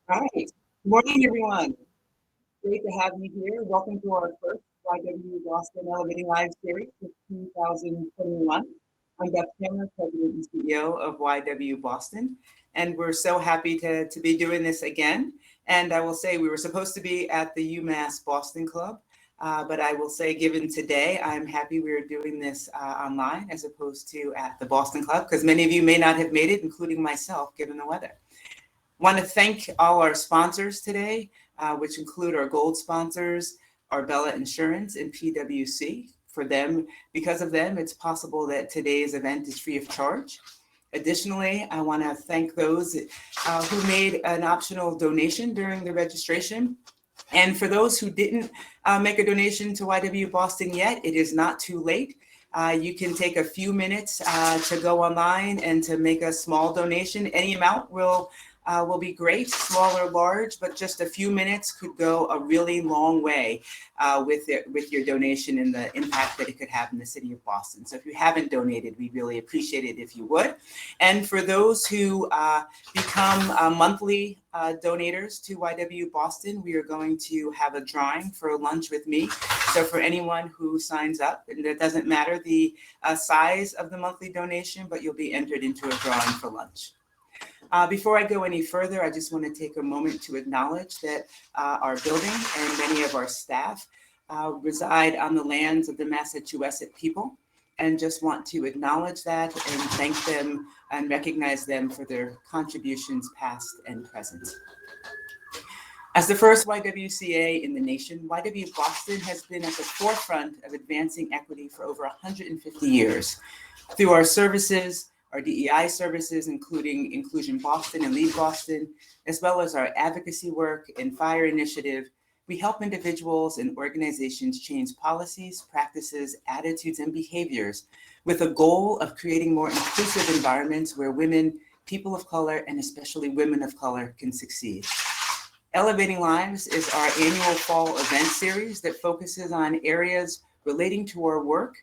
All right. Good morning, everyone. Great to have you here. Welcome to our first YW Boston Elevating Live series of 2021. I'm Beth, President and CEO of YW Boston, and we're so happy to be doing this again. And I will say we were supposed to be at the UMass Boston Club, but I will say, given today, I'm happy we are doing this online as opposed to at the Boston Club, because many of you may not have made it, including myself, given the weather. Want to thank all our sponsors today, which include our gold sponsors, Arbella Insurance and PwC. For them, because of them, it's possible that today's event is free of charge. Additionally, I want to thank those who made an optional donation during the registration. And for those who didn't make a donation to YW Boston yet, it is not too late. You can take a few minutes to go online and to make a small donation. Any amount will be great, small or large, but just a few minutes could go a really long way with your donation and the impact that it could have in the city of Boston. So if you haven't donated, we really appreciate it if you would. And for those who become monthly donators to YW Boston, we are going to have a drawing for lunch with me. So for anyone who signs up, and it doesn't matter the size of the monthly donation, but you'll be entered into a drawing for lunch. Before I go any further, I just want to take a moment to acknowledge that our building and many of our staff reside on the lands of the Massachusetts people, and just want to acknowledge that and thank them and recognize them for their contributions past and present. As the first YWCA in the nation, YW Boston has been at the forefront of advancing equity for over 150 years. Through our services, our DEI services, including Inclusion Boston and Lead Boston, as well as our advocacy work and FIRE initiative, we help individuals and organizations change policies, practices, attitudes, and behaviors with a goal of creating more inclusive environments where women, people of color, and especially women of color can succeed. Elevating Lives is our annual fall event series that focuses on areas relating to our work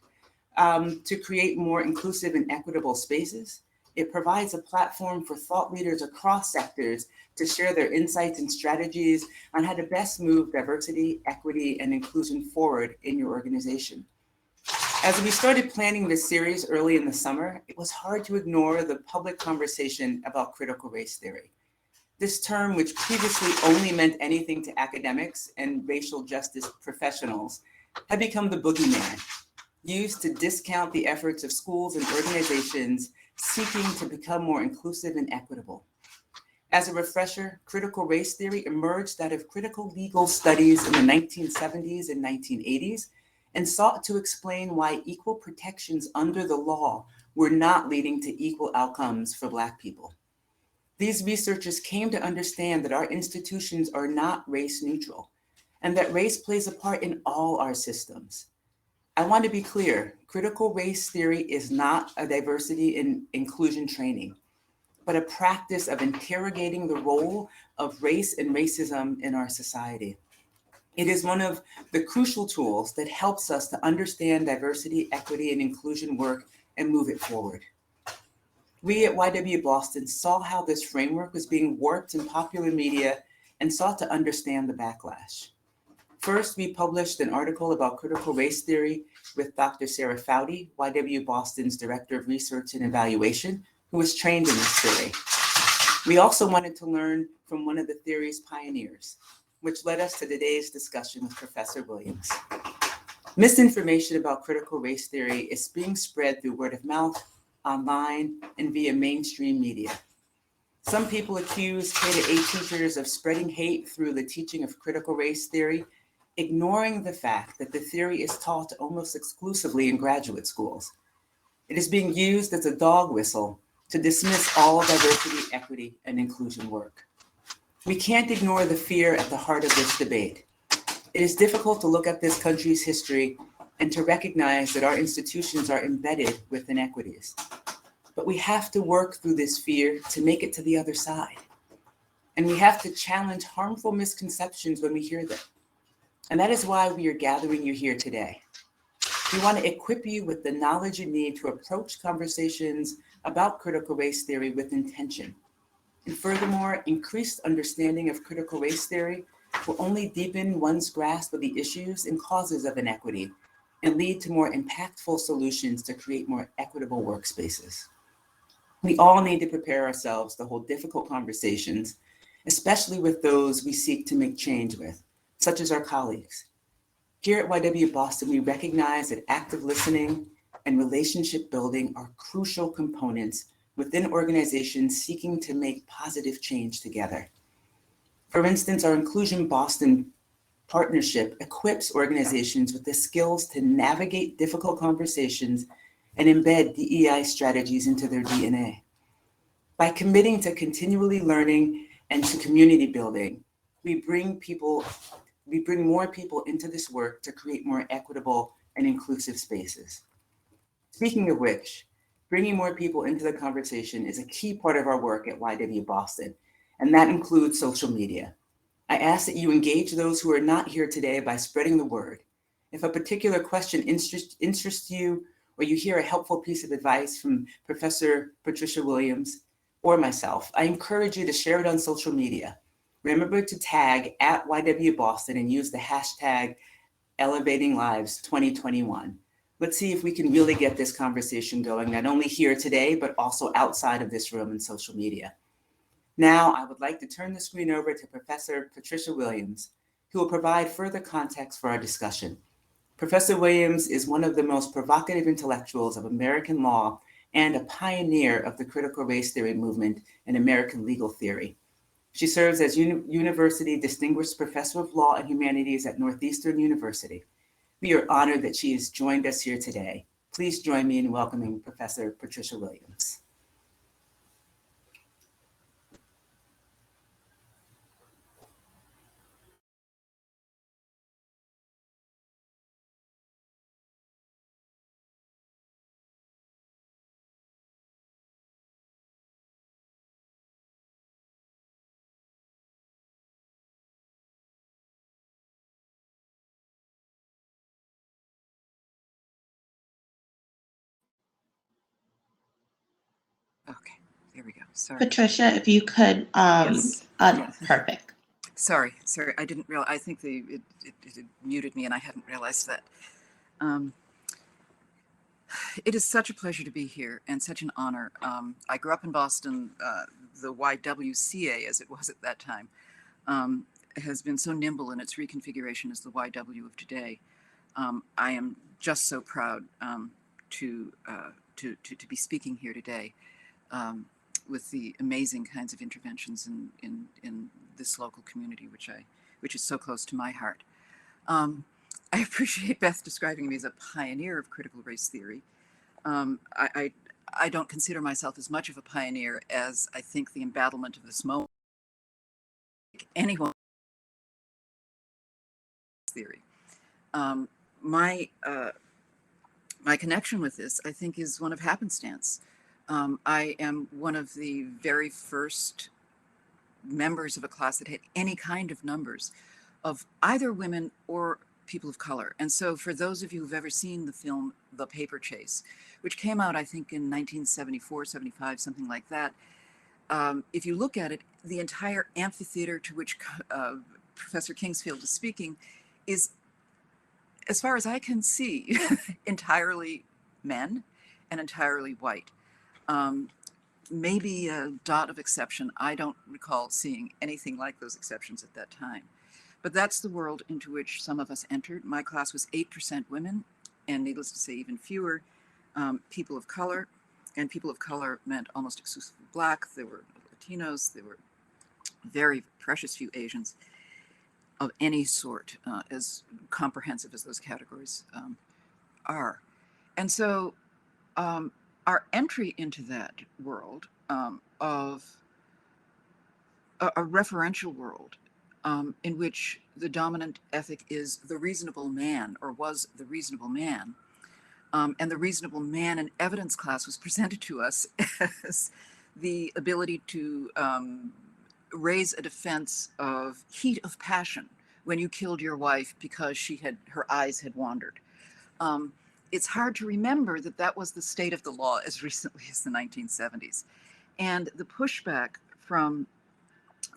to create more inclusive and equitable spaces. It provides a platform for thought leaders across sectors to share their insights and strategies on how to best move diversity, equity, and inclusion forward in your organization. As we started planning this series early in the summer, it was hard to ignore the public conversation about critical race theory. This term, which previously only meant anything to academics and racial justice professionals, had become the boogeyman, used to discount the efforts of schools and organizations seeking to become more inclusive and equitable. As a refresher, critical race theory emerged out of critical legal studies in the 1970s and 1980s and sought to explain why equal protections under the law were not leading to equal outcomes for Black people. These researchers came to understand that our institutions are not race neutral and that race plays a part in all our systems. I want to be clear, critical race theory is not a diversity and inclusion training, but a practice of interrogating the role of race and racism in our society. It is one of the crucial tools that helps us to understand diversity, equity, and inclusion work and move it forward. We at YW Boston saw how this framework was being warped in popular media and sought to understand the backlash. First, we published an article about critical race theory with Dr. Sarah Foudy, YW Boston's Director of Research and Evaluation, who was trained in this theory. We also wanted to learn from one of the theory's pioneers, which led us to today's discussion with Professor Williams. Misinformation about critical race theory is being spread through word of mouth, online, and via mainstream media. Some people accuse K-8 teachers of spreading hate through the teaching of critical race theory, ignoring the fact that the theory is taught almost exclusively in graduate schools. It is being used as a dog whistle to dismiss all diversity, equity, and inclusion work. We can't ignore the fear at the heart of this debate. It is difficult to look at this country's history and to recognize that our institutions are embedded with inequities. But we have to work through this fear to make it to the other side. And we have to challenge harmful misconceptions when we hear them. And that is why we are gathering you here today. We want to equip you with the knowledge you need to approach conversations about critical race theory with intention. And furthermore, increased understanding of critical race theory will only deepen one's grasp of the issues and causes of inequity and lead to more impactful solutions to create more equitable workspaces. We all need to prepare ourselves to hold difficult conversations, especially with those we seek to make change with, such as our colleagues. Here at YW Boston, we recognize that active listening and relationship building are crucial components within organizations seeking to make positive change together. For instance, our Inclusion Boston partnership equips organizations with the skills to navigate difficult conversations and embed DEI strategies into their DNA. By committing to continually learning and to community building, we bring more people into this work to create more equitable and inclusive spaces. Speaking of which, bringing more people into the conversation is a key part of our work at YW Boston, and that includes social media. I ask that you engage those who are not here today by spreading the word. If a particular question interests you, or you hear a helpful piece of advice from Professor Patricia Williams or myself, I encourage you to share it on social media. Remember to tag at YW Boston and use the hashtag ElevatingLives2021. Let's see if we can really get this conversation going, not only here today, but also outside of this room and social media. Now, I would like to turn the screen over to Professor Patricia Williams, who will provide further context for our discussion. Professor Williams is one of the most provocative intellectuals of American law and a pioneer of the critical race theory movement in American legal theory. She serves as University Distinguished Professor of Law and Humanities at Northeastern University. We are honored that she has joined us here today. Please join me in welcoming Professor Patricia Williams. Okay, there we go. Sorry. Patricia, if you could, Yes. perfect. Sorry, I didn't realize, I think it muted me and I hadn't realized that. It is such a pleasure to be here and such an honor. I grew up in Boston. The YWCA, as it was at that time, has been so nimble in its reconfiguration as the YW of today. I am just so proud to be speaking here today with the amazing kinds of interventions in this local community, which is so close to my heart. I appreciate Beth describing me as a pioneer of critical race theory. I don't consider myself as much of a pioneer as I think the embattlement of this moment. Anyone theory. My connection with this, I think, is one of happenstance. I am one of the very first members of a class that had any kind of numbers of either women or people of color. And so for those of you who've ever seen the film The Paper Chase, which came out, I think, in 1974, 75, something like that, if you look at it, the entire amphitheater to which Professor Kingsfield is speaking is, as far as I can see, entirely men and entirely white. Maybe a dot of exception. I don't recall seeing anything like those exceptions at that time. But that's the world into which some of us entered. My class was 8% women, and needless to say, even fewer people of color. And people of color meant almost exclusively Black. There were Latinos. There were very precious few Asians of any sort, as comprehensive as those categories are. And so our entry into that world of a referential world in which the dominant ethic is the reasonable man, or was the reasonable man, and the reasonable man in evidence class was presented to us as the ability to raise a defense of heat of passion when you killed your wife because her eyes had wandered. It's hard to remember that that was the state of the law as recently as the 1970s. And the pushback from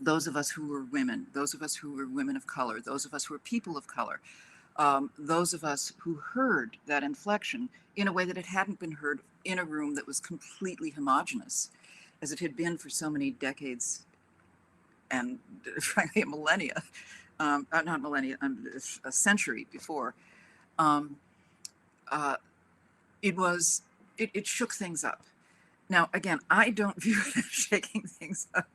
those of us who were women, those of us who were women of color, those of us who were people of color, those of us who heard that inflection in a way that it hadn't been heard in a room that was completely homogenous, as it had been for so many decades and frankly a millennia, not millennia, a century before. It shook things up. Now, again, I don't view it as shaking things up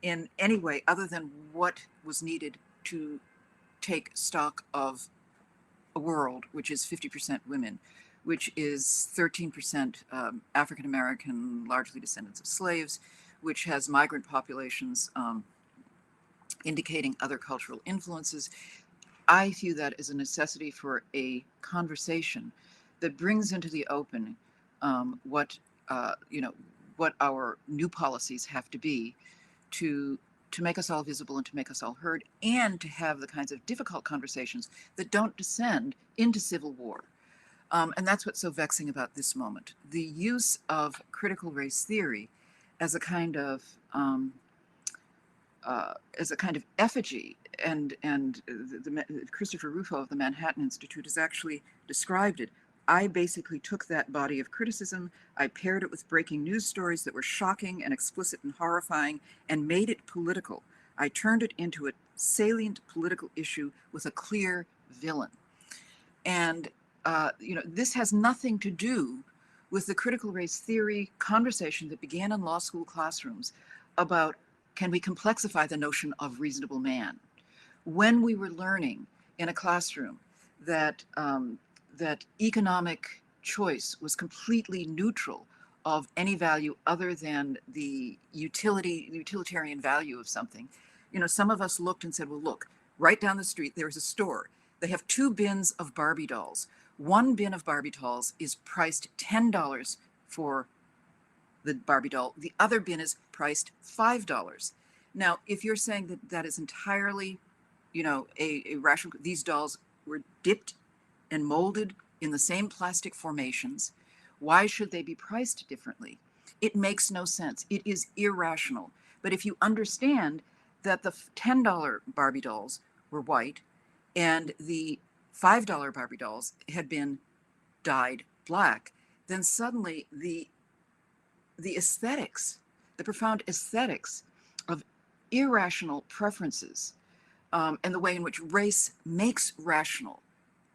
in any way other than what was needed to take stock of a world which is 50% women, which is 13% African American, largely descendants of slaves, which has migrant populations indicating other cultural influences. I view that as a necessity for a conversation that brings into the open what our new policies have to be to make us all visible and to make us all heard, and to have the kinds of difficult conversations that don't descend into civil war. And that's what's so vexing about this moment. The use of critical race theory as a kind of effigy, and Christopher Rufo of the Manhattan Institute has actually described it. I basically took that body of criticism, I paired it with breaking news stories that were shocking and explicit and horrifying, and made it political. I turned it into a salient political issue with a clear villain. And this has nothing to do with the critical race theory conversation that began in law school classrooms about, can we complexify the notion of reasonable man? When we were learning in a classroom that that economic choice was completely neutral of any value other than the utilitarian value of something, some of us looked and said, well, look, right down the street, there's a store. They have 2 bins of Barbie dolls. One bin of Barbie dolls is priced $10 for the Barbie doll. The other bin is priced $5. Now, if you're saying that that is entirely, a rational, these dolls were dipped and molded in the same plastic formations, why should they be priced differently? It makes no sense. It is irrational. But if you understand that the $10 Barbie dolls were white and the $5 Barbie dolls had been dyed black, then suddenly the aesthetics, the profound aesthetics of irrational preferences, and the way in which race makes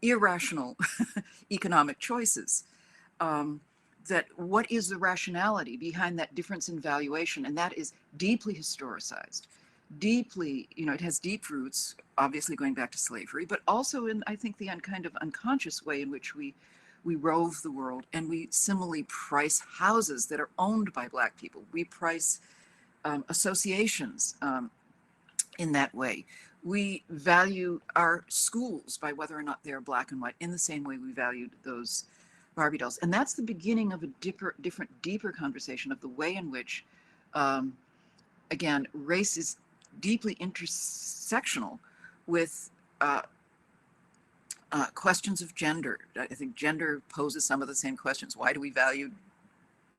irrational economic choices, that what is the rationality behind that difference in valuation? And that is deeply historicized, deeply, it has deep roots, obviously going back to slavery, but also in, I think, the kind of unconscious way in which we rove the world, and we similarly price houses that are owned by Black people. We price associations in that way. We value our schools by whether or not they're Black and white, in the same way we valued those Barbie dolls. And that's the beginning of a deeper conversation of the way in which, again, race is deeply intersectional with questions of gender. I think gender poses some of the same questions. Why do we value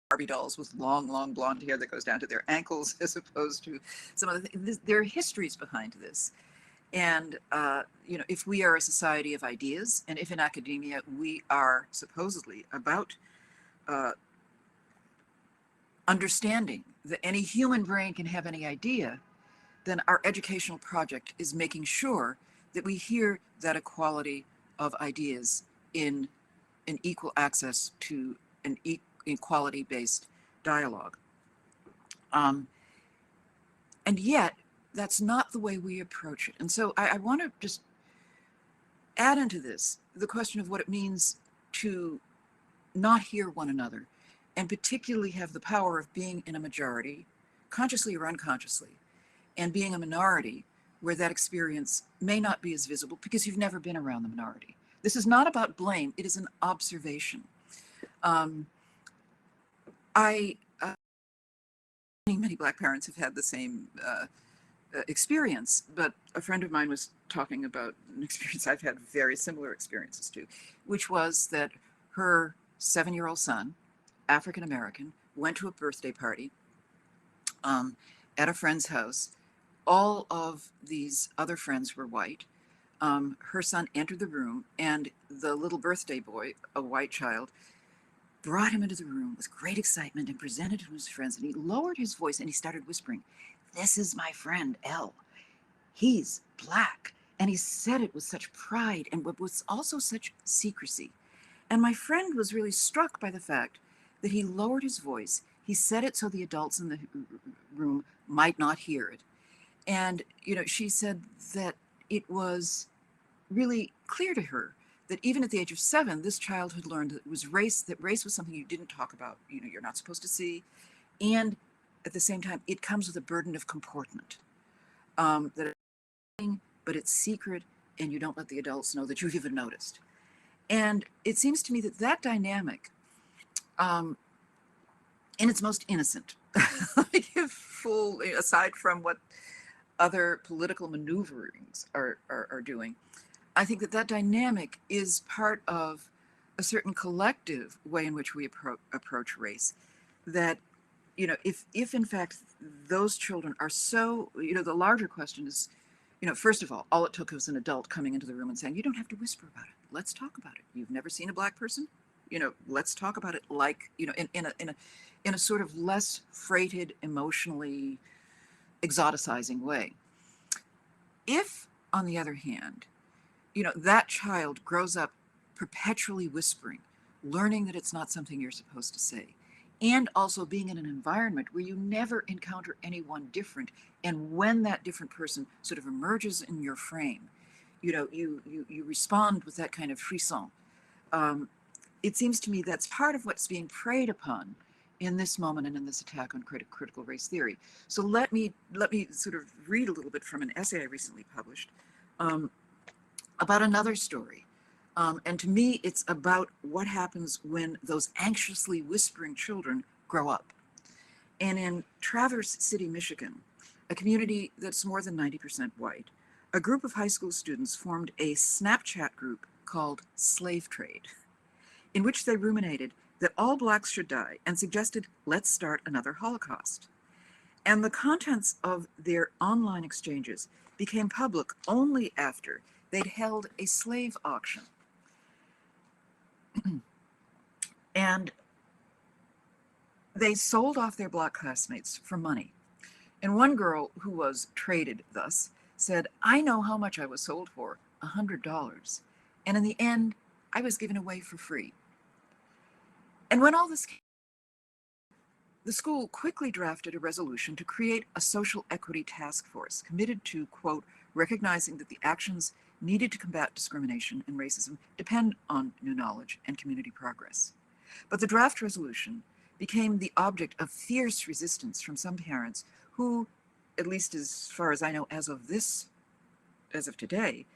Barbie dolls with long, long blonde hair that goes down to their ankles, as opposed to some of the things? There are histories behind this. And, if we are a society of ideas, and if in academia we are supposedly about understanding that any human brain can have any idea, then our educational project is making sure that we hear that equality of ideas in an equal access to an equality-based dialogue. And yet, that's not the way we approach it. And so I want to just add into this the question of what it means to not hear one another, and particularly have the power of being in a majority, consciously or unconsciously, and being a minority where that experience may not be as visible because you've never been around the minority. This is not about blame, it is an observation. Many Black parents have had the same experience, but a friend of mine was talking about an experience I've had very similar experiences to, which was that her 7-year-old son, African American, went to a birthday party at a friend's house. All of these other friends were white. Her son entered the room, and the little birthday boy, a white child, brought him into the room with great excitement and presented him to his friends. And he lowered his voice and he started whispering, "This is my friend L. He's black." And he said it with such pride and with also such secrecy. And my friend was really struck by the fact that he lowered his voice. He said it so the adults in the room might not hear it. And, she said that it was really clear to her that even at the age of 7, this child had learned that race was something you didn't talk about, you're not supposed to see. And at the same time, it comes with a burden of comportment. But it's secret, and you don't let the adults know that you've even noticed. And it seems to me that dynamic, in its most innocent, aside from what other political maneuverings are doing, I think that dynamic is part of a certain collective way in which we approach race. That, if in fact those children are so, the larger question is, first of all it took was an adult coming into the room and saying, "You don't have to whisper about it. Let's talk about it. You've never seen a black person? Let's talk about it like, in a sort of less freighted, emotionally exoticizing way." If, on the other hand, that child grows up perpetually whispering, learning that it's not something you're supposed to say, and also being in an environment where you never encounter anyone different, and when that different person sort of emerges in your frame, you respond with that kind of frisson. It seems to me that's part of what's being preyed upon in this moment and in this attack on critical race theory. So let me sort of read a little bit from an essay I recently published about another story. And to me, it's about what happens when those anxiously whispering children grow up. And in Traverse City, Michigan, a community that's more than 90% white, a group of high school students formed a Snapchat group called Slave Trade, in which they ruminated that all blacks should die and suggested, let's start another Holocaust. And the contents of their online exchanges became public only after they'd held a slave auction. And they sold off their black classmates for money. And one girl who was traded thus said, "I know how much I was sold for, $100. And in the end, I was given away for free." And when all this came, the school quickly drafted a resolution to create a social equity task force committed to, quote, recognizing that the actions needed to combat discrimination and racism depend on new knowledge and community progress. But the draft resolution became the object of fierce resistance from some parents who, at least as far as I know, as of today,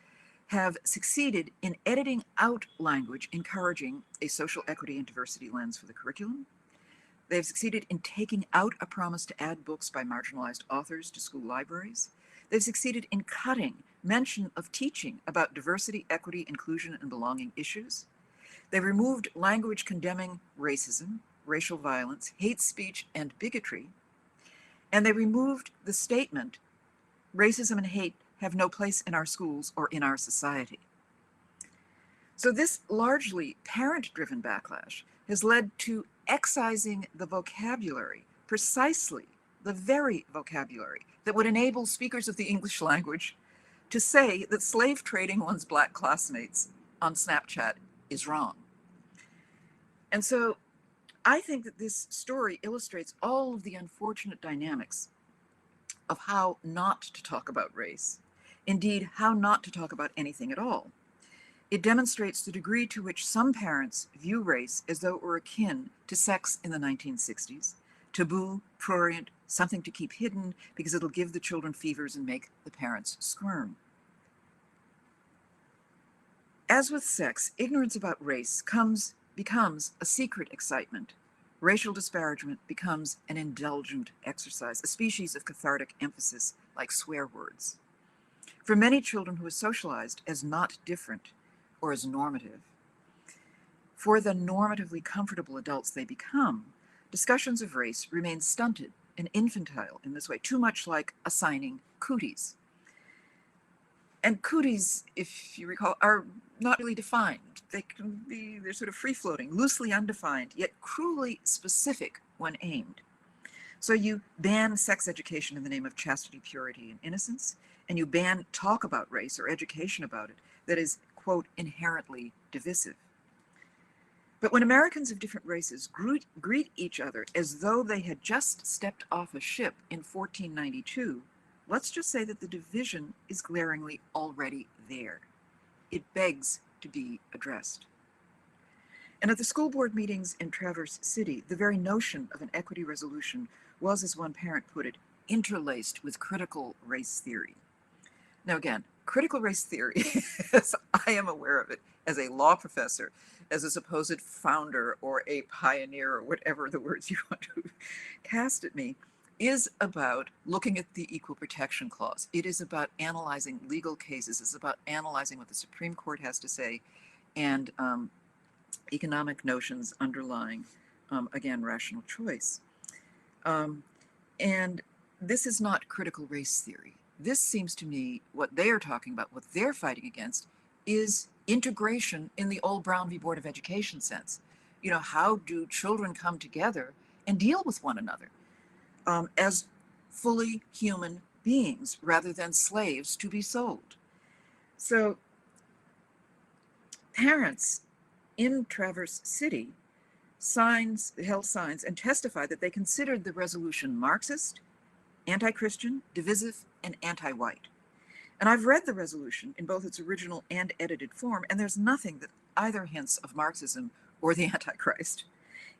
have succeeded in editing out language encouraging a social equity and diversity lens for the curriculum. They've succeeded in taking out a promise to add books by marginalized authors to school libraries. They've succeeded in cutting mention of teaching about diversity, equity, inclusion, and belonging issues. They removed language condemning racism, racial violence, hate speech, and bigotry. And they removed the statement, "Racism and hate have no place in our schools or in our society." So this largely parent-driven backlash has led to excising the vocabulary, precisely the very vocabulary that would enable speakers of the English language to say that slave trading one's black classmates on Snapchat is wrong. And so I think that this story illustrates all of the unfortunate dynamics of how not to talk about race, indeed, how not to talk about anything at all. It demonstrates the degree to which some parents view race as though it were akin to sex in the 1960s, taboo, prurient, something to keep hidden because it'll give the children fevers and make the parents squirm. As with sex, ignorance about race becomes a secret excitement. Racial disparagement becomes an indulgent exercise, a species of cathartic emphasis like swear words. For many children who are socialized as not different or as normative, for the normatively comfortable adults they become, discussions of race remain stunted and infantile in this way, too much like assigning cooties. And cooties, if you recall, are not really defined. They're sort of free-floating, loosely undefined, yet cruelly specific when aimed. So you ban sex education in the name of chastity, purity, and innocence, and you ban talk about race or education about it that is, quote, inherently divisive. But when Americans of different races greet each other as though they had just stepped off a ship in 1492, let's just say that the division is glaringly already there. It begs to be addressed. And at the school board meetings in Traverse City, the very notion of an equity resolution was, as one parent put it, interlaced with critical race theory. Now again, critical race theory, as I am aware of it, as a law professor, as a supposed founder or a pioneer or whatever the words you want to cast at me, is about looking at the Equal Protection Clause. It is about analyzing legal cases. It's about analyzing what the Supreme Court has to say and economic notions underlying, again, rational choice. And this is not critical race theory. This seems to me what they are talking about, what they're fighting against, is integration in the old Brown v. Board of Education sense. You know, how do children come together and deal with one another as fully human beings rather than slaves to be sold? So parents in Traverse City held signs and testified that they considered the resolution Marxist, anti-Christian, divisive, and anti-white. And I've read the resolution in both its original and edited form, and there's nothing that either hints of Marxism or the Antichrist.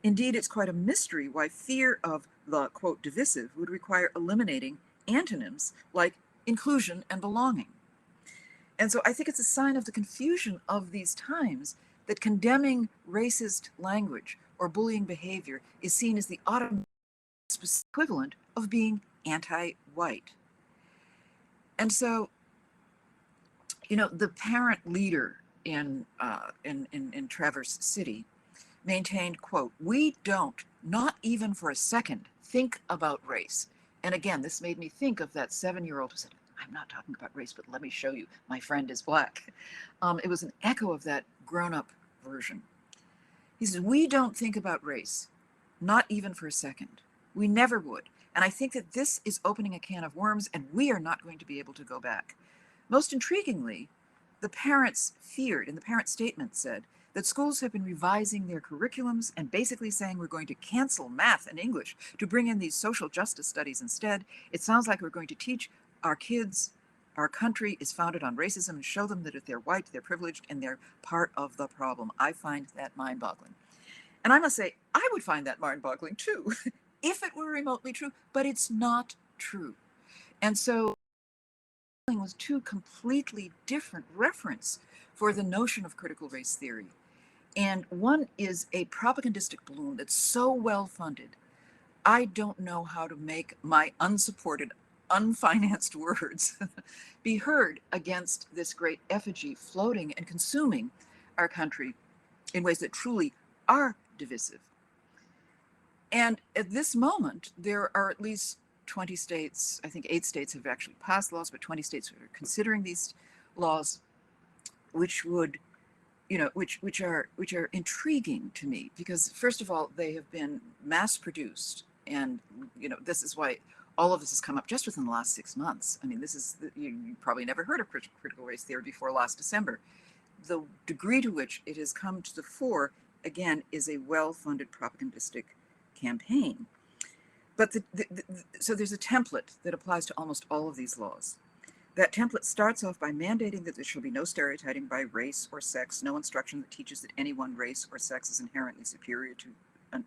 Indeed, it's quite a mystery why fear of the, quote, divisive would require eliminating antonyms like inclusion and belonging. And so I think it's a sign of the confusion of these times that condemning racist language or bullying behavior is seen as the automatic equivalent of being anti-white. And so, you know, the parent leader in Traverse City maintained, quote, "We don't, not even for a second, think about race." And again, this made me think of that 7-year-old who said, "I'm not talking about race, but let me show you, my friend is black." It was an echo of that grown-up version. He says, "We don't think about race, not even for a second. We never would. And I think that this is opening a can of worms, and we are not going to be able to go back." Most intriguingly, the parents feared, and the parent statement said, that schools have been revising their curriculums and basically saying we're going to cancel math and English to bring in these social justice studies instead. It sounds like we're going to teach our kids our country is founded on racism and show them that if they're white, they're privileged and they're part of the problem. I find that mind-boggling. And I must say, I would find that mind-boggling too, if it were remotely true, but it's not true. And so with two completely different reference for the notion of critical race theory. And one is a propagandistic balloon that's so well funded, I don't know how to make my unsupported, unfinanced words be heard against this great effigy floating and consuming our country in ways that truly are divisive. And at this moment, there are at least 20 states, I think 8 states have actually passed laws, but 20 states are considering these laws, which would, you know, which are intriguing to me, because first of all, they have been mass produced. And, you know, this is why all of this has come up just within the last 6 months. I mean, this is, you probably never heard of critical race theory before last December. The degree to which it has come to the fore, again, is a well-funded propagandistic campaign. But so there's a template that applies to almost all of these laws. That template starts off by mandating that there shall be no stereotyping by race or sex, no instruction that teaches that any one race or sex is inherently superior to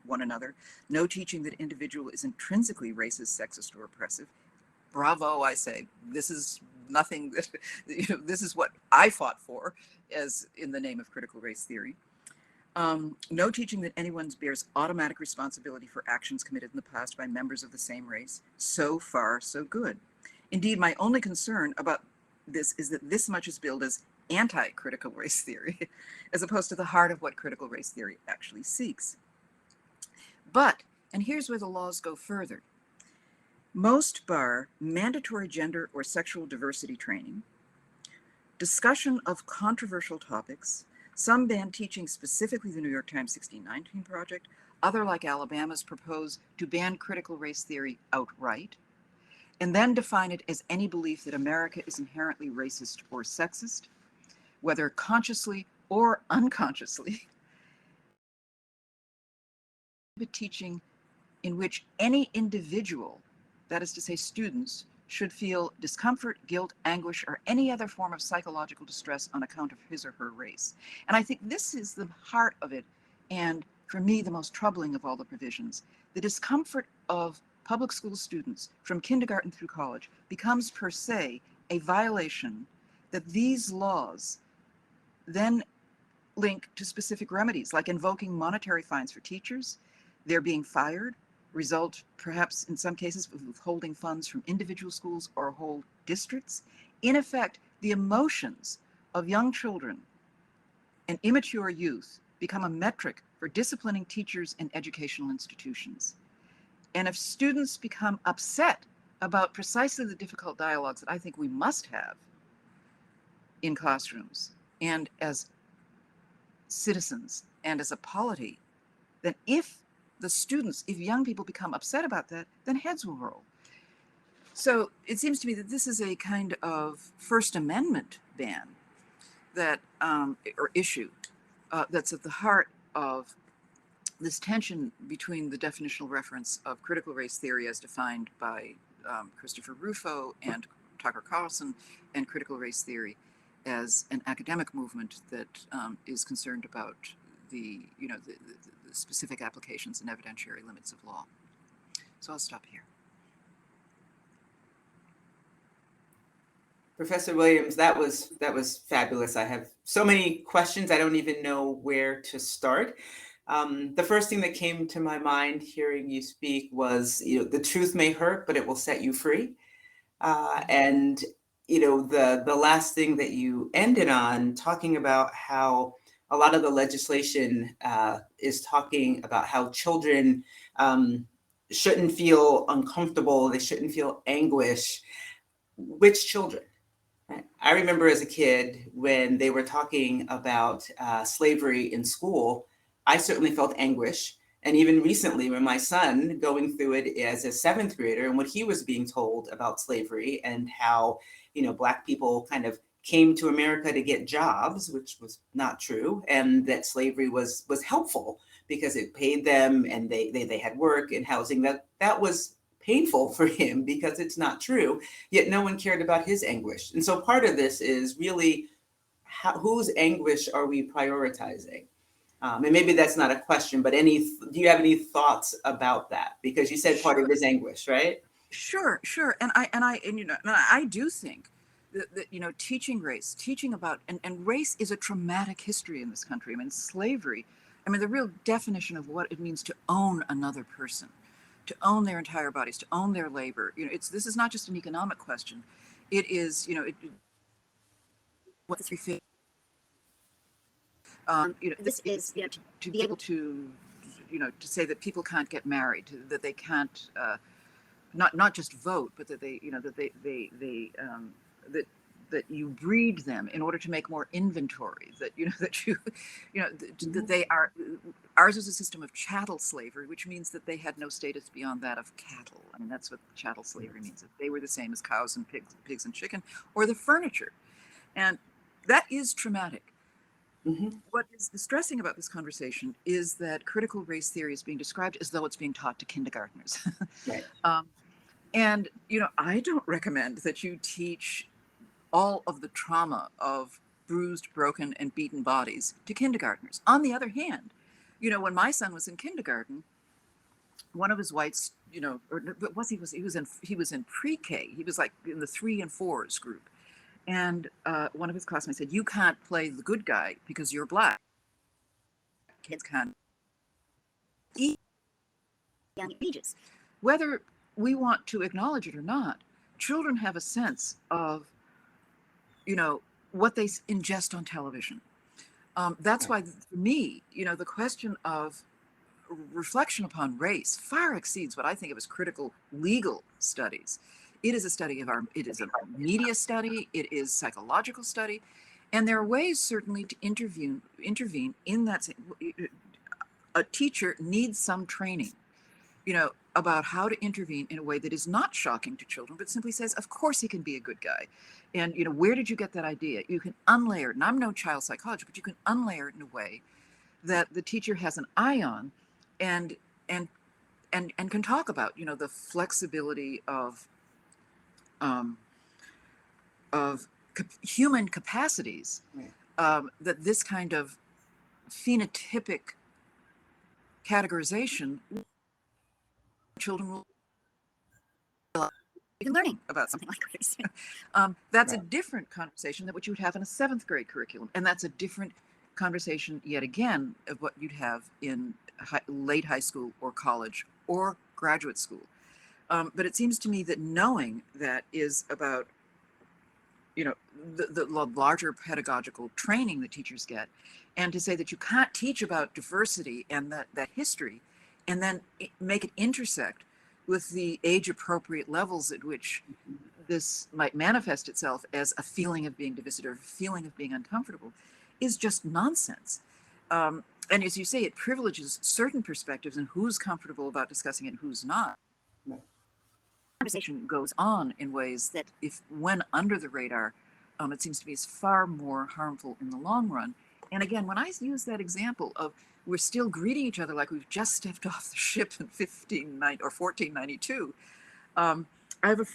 one another, no teaching that individual is intrinsically racist, sexist, or oppressive. Bravo, I say. This is nothing that, you know, this is what I fought for as in the name of critical race theory. No teaching that anyone bears automatic responsibility for actions committed in the past by members of the same race. So far, so good. Indeed, my only concern about this is that this much is billed as anti-critical race theory, as opposed to the heart of what critical race theory actually seeks. But, and here's where the laws go further, Most bar mandatory gender or sexual diversity training, discussion of controversial topics. Some ban teaching specifically the New York Times 1619 Project. Other, like Alabama's, propose to ban critical race theory outright, and then define it as any belief that America is inherently racist or sexist, whether consciously or unconsciously. Teaching in which any individual, that is to say students, should feel discomfort, guilt, anguish, or any other form of psychological distress on account of his or her race. And I think this is the heart of it, and for me, the most troubling of all the provisions. The discomfort of public school students from kindergarten through college becomes per se a violation that these laws then link to specific remedies, like invoking monetary fines for teachers, they're being fired, result perhaps in some cases of withholding funds from individual schools or whole districts. In effect, the emotions of young children and immature youth become a metric for disciplining teachers and educational institutions. And if students become upset about precisely the difficult dialogues that I think we must have in classrooms and as citizens and as a polity, then if young people become upset about that, then heads will roll. So it seems to me that this is a kind of First Amendment ban that, or issue, that's at the heart of this tension between the definitional reference of critical race theory as defined by Christopher Rufo and Tucker Carlson, and critical race theory as an academic movement that is concerned about the specific applications and evidentiary limits of law. So I'll stop here. Professor Williams, that was fabulous. I have so many questions. I don't even know where to start. The first thing that came to my mind hearing you speak was, the truth may hurt, but it will set you free. And the last thing that you ended on, talking about how a lot of the legislation is talking about how children shouldn't feel uncomfortable, they shouldn't feel anguish. Which children? I remember as a kid when they were talking about slavery in school, I certainly felt anguish. And even recently, when my son going through it as a 7th grader and what he was being told about slavery and how, Black people kind of came to America to get jobs, which was not true, and that slavery was helpful because it paid them and they had work and housing. That was painful for him because it's not true, yet no one cared about his anguish. And so part of this is really whose anguish are we prioritizing? And maybe that's not a question, but do you have any thoughts about that? Because you said part of it is anguish, right? Sure. And I do think that teaching about, and race is a traumatic history in this country. I mean, slavery, the real definition of what it means to own another person, to own their entire bodies, to own their labor. This is not just an economic question. It is, what we feel. This is to be able to, to say that people can't get married, that they can't, not just vote, but that that you breed them in order to make more inventory, that that they are, ours is a system of chattel slavery, which means that they had no status beyond that of cattle. I mean, that's what chattel slavery means, that they were the same as cows and pigs and chicken, or the furniture. And that is traumatic. Mm-hmm. What is distressing about this conversation is that critical race theory is being described as though it's being taught to kindergartners. Right. And, I don't recommend that you teach all of the trauma of bruised, broken, and beaten bodies to kindergartners. On the other hand, when my son was in kindergarten, one of his whites, he was in pre-K. He was like in the 3 and 4s group. And one of his classmates said, "You can't play the good guy because you're Black. Kids can't eat young ages." Whether we want to acknowledge it or not, children have a sense of, what they ingest on television. That's why, for me, the question of reflection upon race far exceeds what I think of as critical legal studies. It is a study of it is a media study, it is psychological study, and there are ways certainly to intervene in that. A teacher needs some training, about how to intervene in a way that is not shocking to children, but simply says, of course he can be a good guy. And, where did you get that idea? You can unlayer it. And I'm no child psychologist, but you can unlayer it in a way that the teacher has an eye on and and can talk about, the flexibility um, of human capacities, Right. that this kind of phenotypic categorization children will begin learning about something like race. That's a Right. different conversation than what you would have in a 7th grade curriculum. And that's a different conversation, yet again, of what you'd have in late high school or college or graduate school. But it seems to me that knowing that is about, the larger pedagogical training that teachers get, and to say that you can't teach about diversity and that history, and then make it intersect with the age appropriate levels at which this might manifest itself as a feeling of being divisive or a feeling of being uncomfortable, is just nonsense. And as you say, it privileges certain perspectives and who's comfortable about discussing it and who's not. Right. Conversation goes on in ways that, if when under the radar, it seems to me is far more harmful in the long run. And again, when I use that example of we're still greeting each other like we've just stepped off the ship in 1492, I have a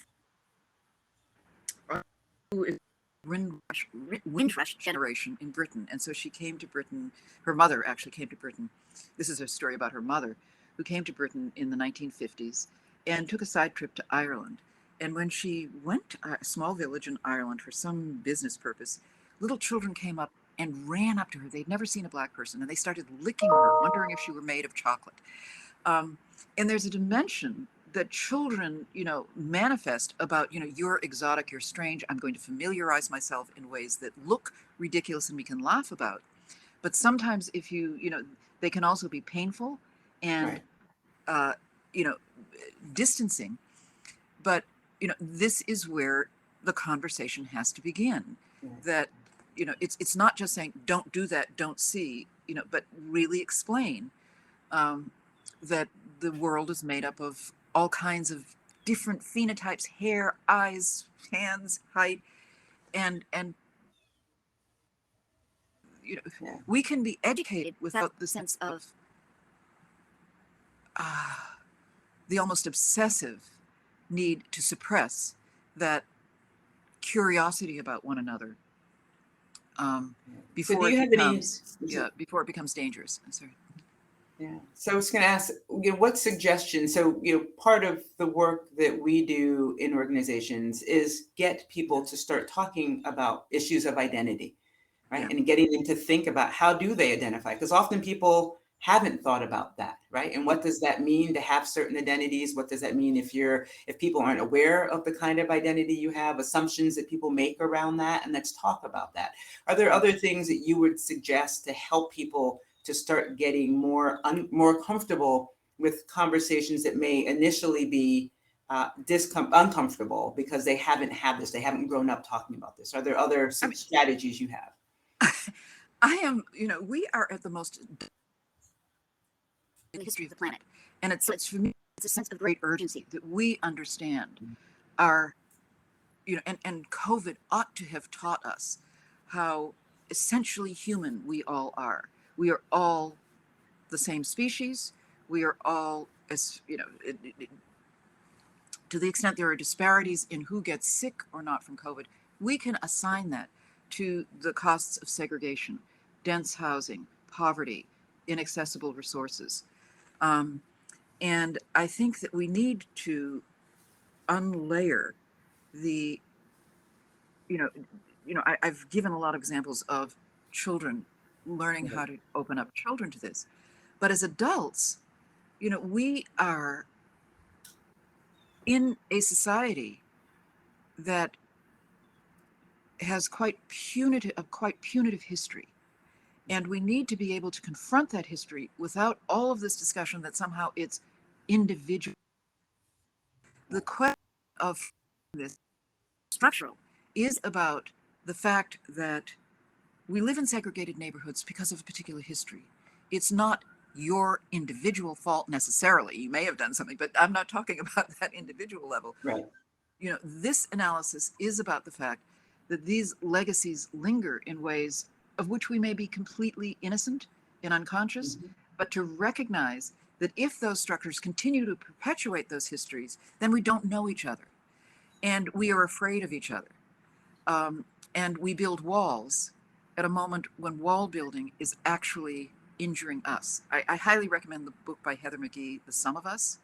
friend who is Windrush generation in Britain, and so she came to Britain. Her mother actually came to Britain. This is a story about her mother, who came to Britain in the 1950s and took a side trip to Ireland. And when she went to a small village in Ireland for some business purpose, little children came up and ran up to her. They'd never seen a black person, and they started licking her, wondering if she were made of chocolate. And there's a dimension that children, manifest about, you're exotic, you're strange. I'm going to familiarize myself in ways that look ridiculous and we can laugh about. But sometimes if they can also be painful and, Right. distancing. But, this is where the conversation has to begin. Yeah. That, it's not just saying, don't do that, don't see, but really explain that the world is made up of all kinds of different phenotypes: hair, eyes, hands, height, and Yeah. we can be educated without the sense of the almost obsessive need to suppress that curiosity about one another, So before do you have any? before it becomes dangerous. I'm sorry. Yeah. So I was going to ask, what suggestions? So, part of the work that we do in organizations is get people to start talking about issues of identity, right? Yeah. And getting them to think about how do they identify? Because often people haven't thought about that, right? And what does that mean to have certain identities? What does that mean if people aren't aware of the kind of identity you have, assumptions that people make around that? And let's talk about that. Are there other things that you would suggest to help people to start getting more comfortable with conversations that may initially be uncomfortable because they haven't had this, they haven't grown up talking about this? Are there other strategies you have? We are at the most in the history of the planet, and it's for me, it's a sense of great urgency that we understand our, and COVID ought to have taught us how essentially human we all are. We are all the same species. We are all, as to the extent there are disparities in who gets sick or not from COVID, we can assign that to the costs of segregation, dense housing, poverty, inaccessible resources. And I think that we need to unlayer the, I've given a lot of examples of children learning how to open up children to this. But as adults, we are in a society that has quite punitive history. And we need to be able to confront that history without all of this discussion that somehow it's individual. The question of this structural is about the fact that we live in segregated neighborhoods because of a particular history. It's not your individual fault necessarily. You may have done something, but I'm not talking about that individual level. Right. You know, this analysis is about the fact that these legacies linger in ways of which we may be completely innocent and unconscious, but to recognize that if those structures continue to perpetuate those histories, then we don't know each other and we are afraid of each other. And we build walls at a moment when wall building is actually injuring us. I highly recommend the book by Heather McGhee, The Sum of Us,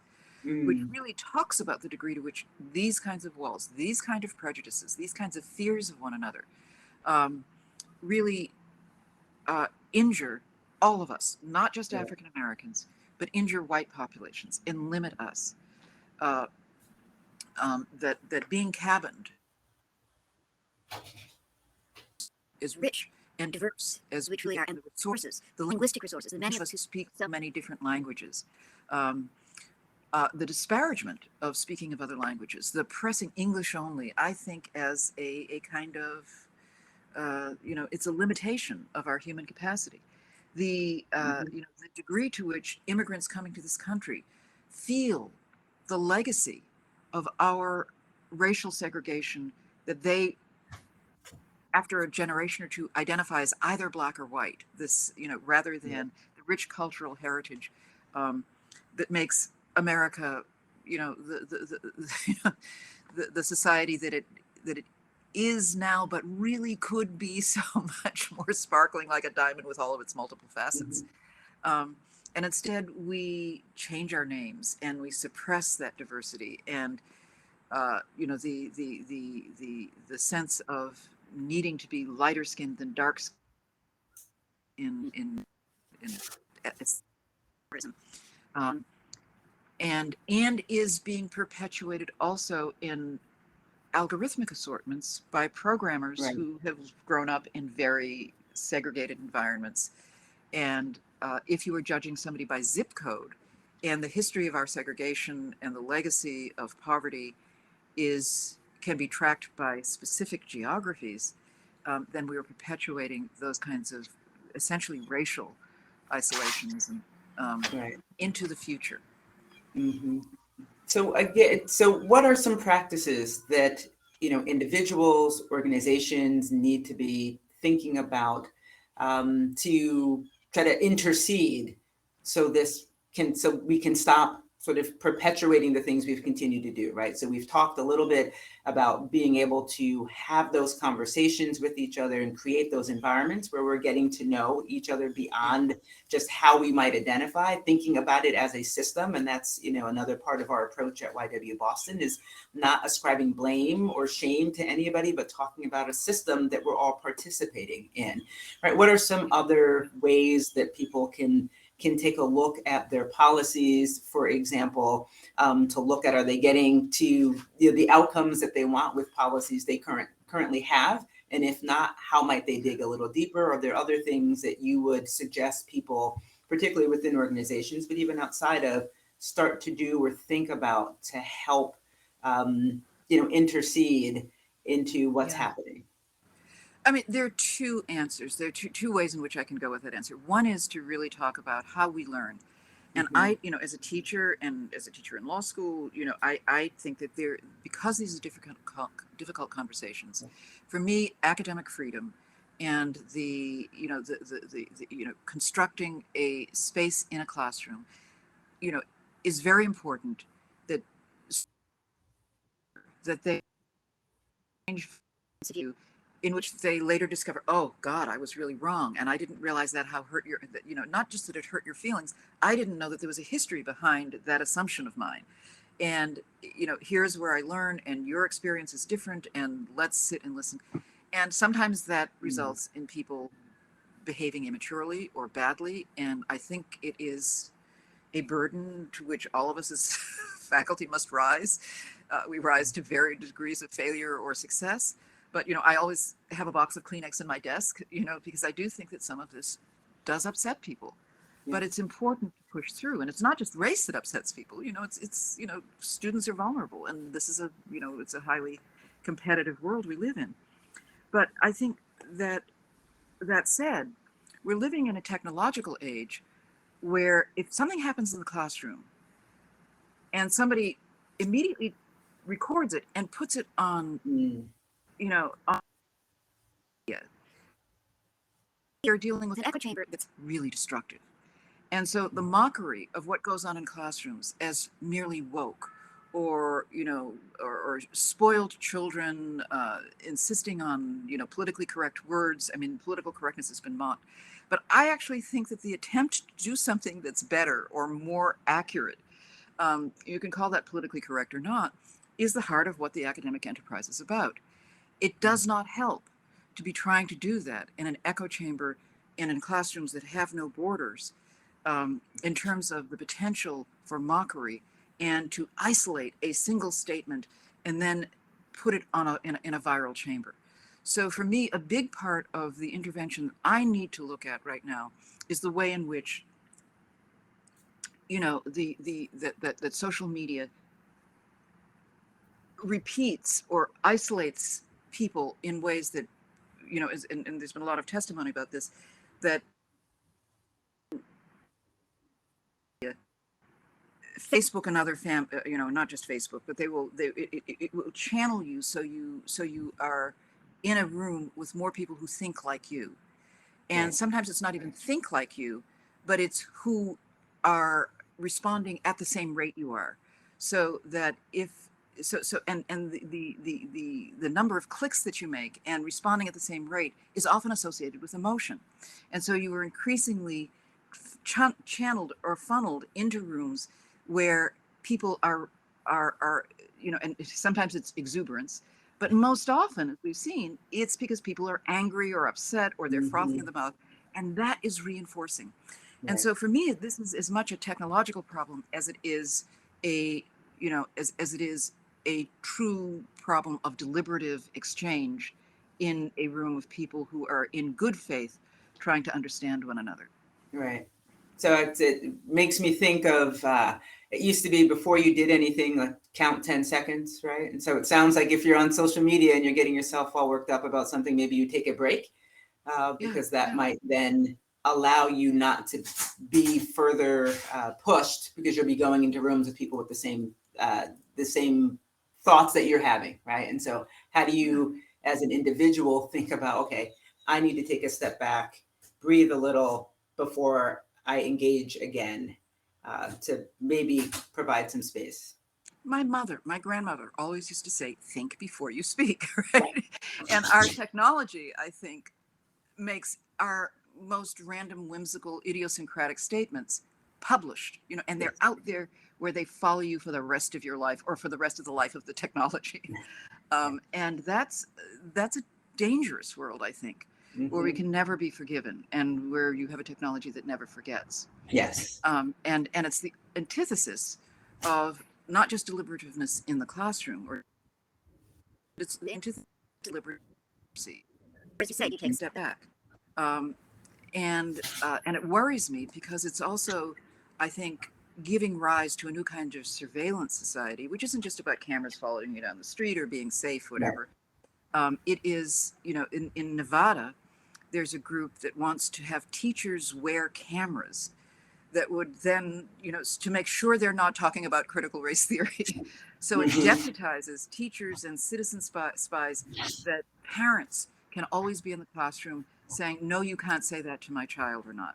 which really talks about the degree to which these kinds of walls, these kind of prejudices, these kinds of fears of one another really injure all of us, not just African Americans, but injure white populations and limit us. That being cabined is rich and diverse, as which really are, and the resources, the linguistic resources, and many of us who speak so many different languages. The disparagement of speaking of other languages, the pressing English only, I think as a kind of, it's a limitation of our human capacity. The degree to which immigrants coming to this country feel the legacy of our racial segregation, that they, after a generation or two, identify as either black or white, this, rather than the rich cultural heritage that makes America, the society that it is now, but really could be so much more sparkling like a diamond with all of its multiple facets. And instead, we change our names and we suppress that diversity, and the sense of needing to be lighter skinned than dark skinned in and is being perpetuated also in algorithmic assortments by programmers who have grown up in very segregated environments. And if you are judging somebody by zip code, and the history of our segregation and the legacy of poverty can be tracked by specific geographies, then we are perpetuating those kinds of essentially racial isolationism into the future. So again, what are some practices that individuals, organizations need to be thinking about to try to intercede so we can stop sort of perpetuating the things we've continued to do, right? So we've talked a little bit about being able to have those conversations with each other and create those environments where we're getting to know each other beyond just how we might identify, thinking about it as a system. And that's, another part of our approach at YW Boston is not ascribing blame or shame to anybody, but talking about a system that we're all participating in, right? What are some other ways that people can take a look at their policies, for example, to look at, are they getting to the outcomes that they want with policies they currently have? And if not, how might they dig a little deeper? Are there other things that you would suggest people, particularly within organizations, but even outside of, start to do or think about to help, intercede into what's happening? I mean, there are two answers. There are two ways in which I can go with that answer. One is to really talk about how we learn. And I, as a teacher and as a teacher in law school, I think that because these are difficult conversations, for me, academic freedom and the constructing a space in a classroom, is very important, that they change view in which they later discover, oh God, I was really wrong. And I didn't realize that not just that it hurt your feelings, I didn't know that there was a history behind that assumption of mine. And, here's where I learn, and your experience is different, and let's sit and listen. And sometimes that results in people behaving immaturely or badly. And I think it is a burden to which all of us as faculty must rise. We rise to varied degrees of failure or success. But, I always have a box of Kleenex in my desk, because I do think that some of this does upset people, Yeah. but it's important to push through. And it's not just race that upsets people. It's students are vulnerable, and this is it's a highly competitive world we live in. But I think that said, we're living in a technological age where if something happens in the classroom and somebody immediately records it and puts it on, on media, you're dealing with an echo chamber that's really destructive. And so the mockery of what goes on in classrooms as merely woke or, or spoiled children insisting on, politically correct words. I mean, political correctness has been mocked. But I actually think that the attempt to do something that's better or more accurate, you can call that politically correct or not, is the heart of what the academic enterprise is about. It does not help to be trying to do that in an echo chamber and in classrooms that have no borders, in terms of the potential for mockery and to isolate a single statement and then put it on in a viral chamber. So for me, a big part of the intervention I need to look at right now is the way in which, that social media repeats or isolates people in ways that, and there's been a lot of testimony about this, that Facebook and other not just Facebook, but it will channel you so you are in a room with more people who think like you. And sometimes it's not even think like you, but it's who are responding at the same rate you are. So that and the number of clicks that you make and responding at the same rate is often associated with emotion. And so you are increasingly channeled or funneled into rooms where people are and sometimes it's exuberance, but most often, as we've seen, it's because people are angry or upset or they're frothing at the mouth, and that is reinforcing. Right. And so for me, this is as much a technological problem as it is as it is a true problem of deliberative exchange in a room of people who are in good faith trying to understand one another. Right. So it makes me think of, it used to be before you did anything, like count 10 seconds, right? And so it sounds like if you're on social media and you're getting yourself all worked up about something, maybe you take a break, because that might then allow you not to be further pushed, because you'll be going into rooms with people with the same thoughts that you're having, right? And so how do you, as an individual, think about, okay, I need to take a step back, breathe a little before I engage again, to maybe provide some space. My grandmother always used to say, think before you speak, right? And our technology, I think, makes our most random, whimsical, idiosyncratic statements published, and they're out there where they follow you for the rest of your life or for the rest of the life of the technology. And that's a dangerous world, I think, where we can never be forgiven and where you have a technology that never forgets. Yes. And it's the antithesis of not just deliberativeness in the classroom, or it's the antithesis of deliberacy. As you say, you take a step back. And it worries me because it's also, I think, giving rise to a new kind of surveillance society, which isn't just about cameras following you down the street or being safe, whatever. It is, in Nevada, there's a group that wants to have teachers wear cameras that would then, to make sure they're not talking about critical race theory. So it deputizes teachers and citizen spies that parents can always be in the classroom saying, no, you can't say that to my child or not.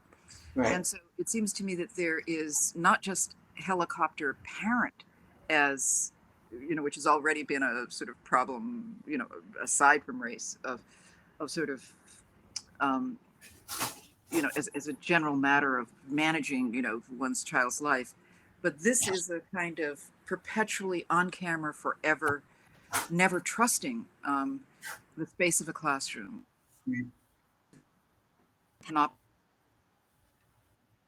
Right. And so it seems to me that there is not just helicopter parent as, which has already been a sort of problem, aside from race, of sort of, as a general matter of managing, one's child's life. But this is a kind of perpetually on camera forever, never trusting the space of a classroom. Cannot.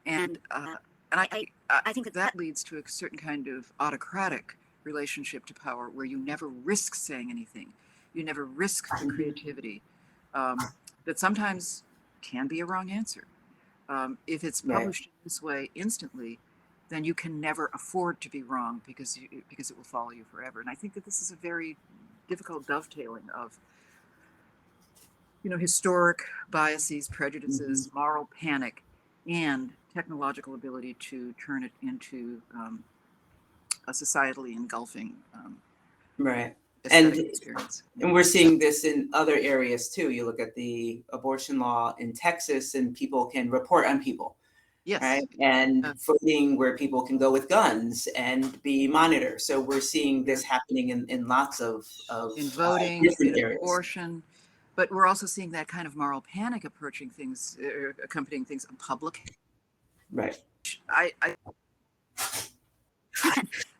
And I think that leads to a certain kind of autocratic relationship to power, where you never risk saying anything. You never risk the creativity that sometimes can be a wrong answer. If it's Right. published in this way instantly, then you can never afford to be wrong because it will follow you forever. And I think that this is a very difficult dovetailing of, historic biases, prejudices, moral panic, and technological ability to turn it into a societally engulfing Right. And aesthetic experience. and we're seeing this in other areas too. You look at the abortion law in Texas, and people can report on people, Yes. right? And Uh, voting where people can go with guns and be monitored. So we're seeing this happening in lots of in voting, different in areas. abortion, but we're also seeing that kind of moral panic approaching things, accompanying things in public. Right. I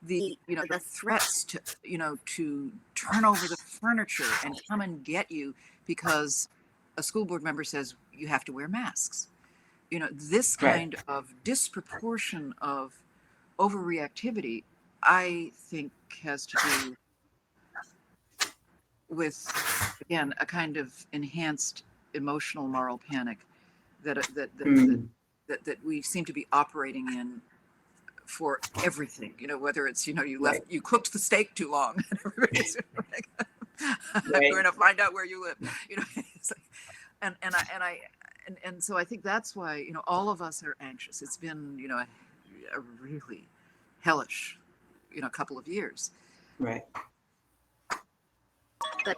the the threats to to turn over the furniture and come and get you because a school board member says you have to wear masks. This Right. kind of disproportion of overreactivity, I think, has to do with, again, a kind of enhanced emotional moral panic Mm. that we seem to be operating in for everything. Whether it's you cooked the steak too long, and everybody's like, I'm Right. going to find out where you live. It's like, and so I think that's why all of us are anxious. It's been a really hellish couple of years. Right. But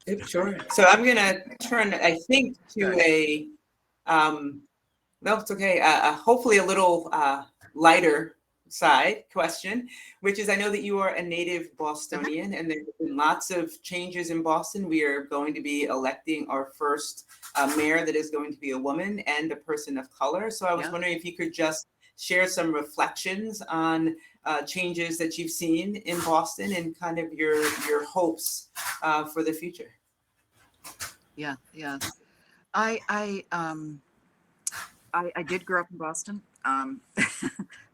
Yep, sure. So I'm gonna turn, I think, to a no, it's okay. Hopefully a little lighter side question, which is, I know that you are a native Bostonian, and there have been lots of changes in Boston. We are going to be electing our first mayor that is going to be a woman and a person of color. So I was wondering if you could just share some reflections on changes that you've seen in Boston and kind of your hopes for the future. Yeah. I did grow up in Boston.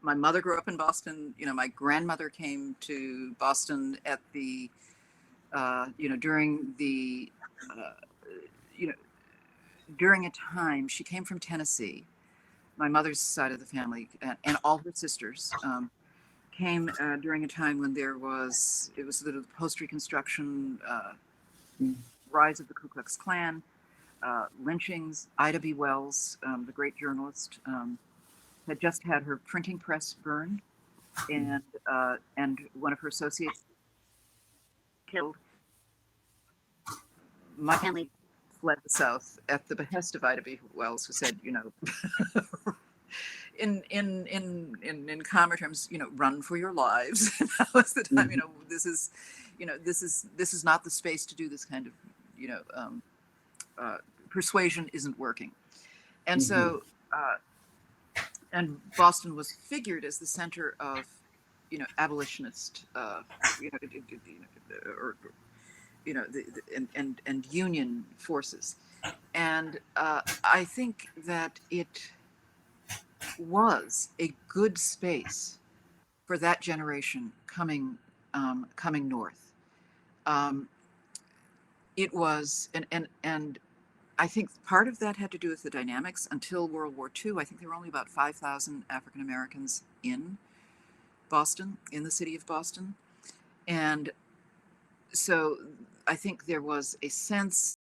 My mother grew up in Boston. My grandmother came to Boston at the, during the, during a time, she came from Tennessee. My mother's side of the family and all her sisters came during a time when it was the post-Reconstruction rise of the Ku Klux Klan, lynchings. Ida B. Wells, the great journalist, had just had her printing press burned, and one of her associates killed. My family fled the South at the behest of Ida B. Wells, who said, in calmer terms, run for your lives. That was the time. This is not the space to do this kind of persuasion isn't working. And so and Boston was figured as the center of abolitionist and union forces. And I think that it was a good space for that generation coming north. It was, and I think part of that had to do with the dynamics. Until World War II, I think there were only about 5,000 African Americans in Boston, in the city of Boston. And so I think there was a sense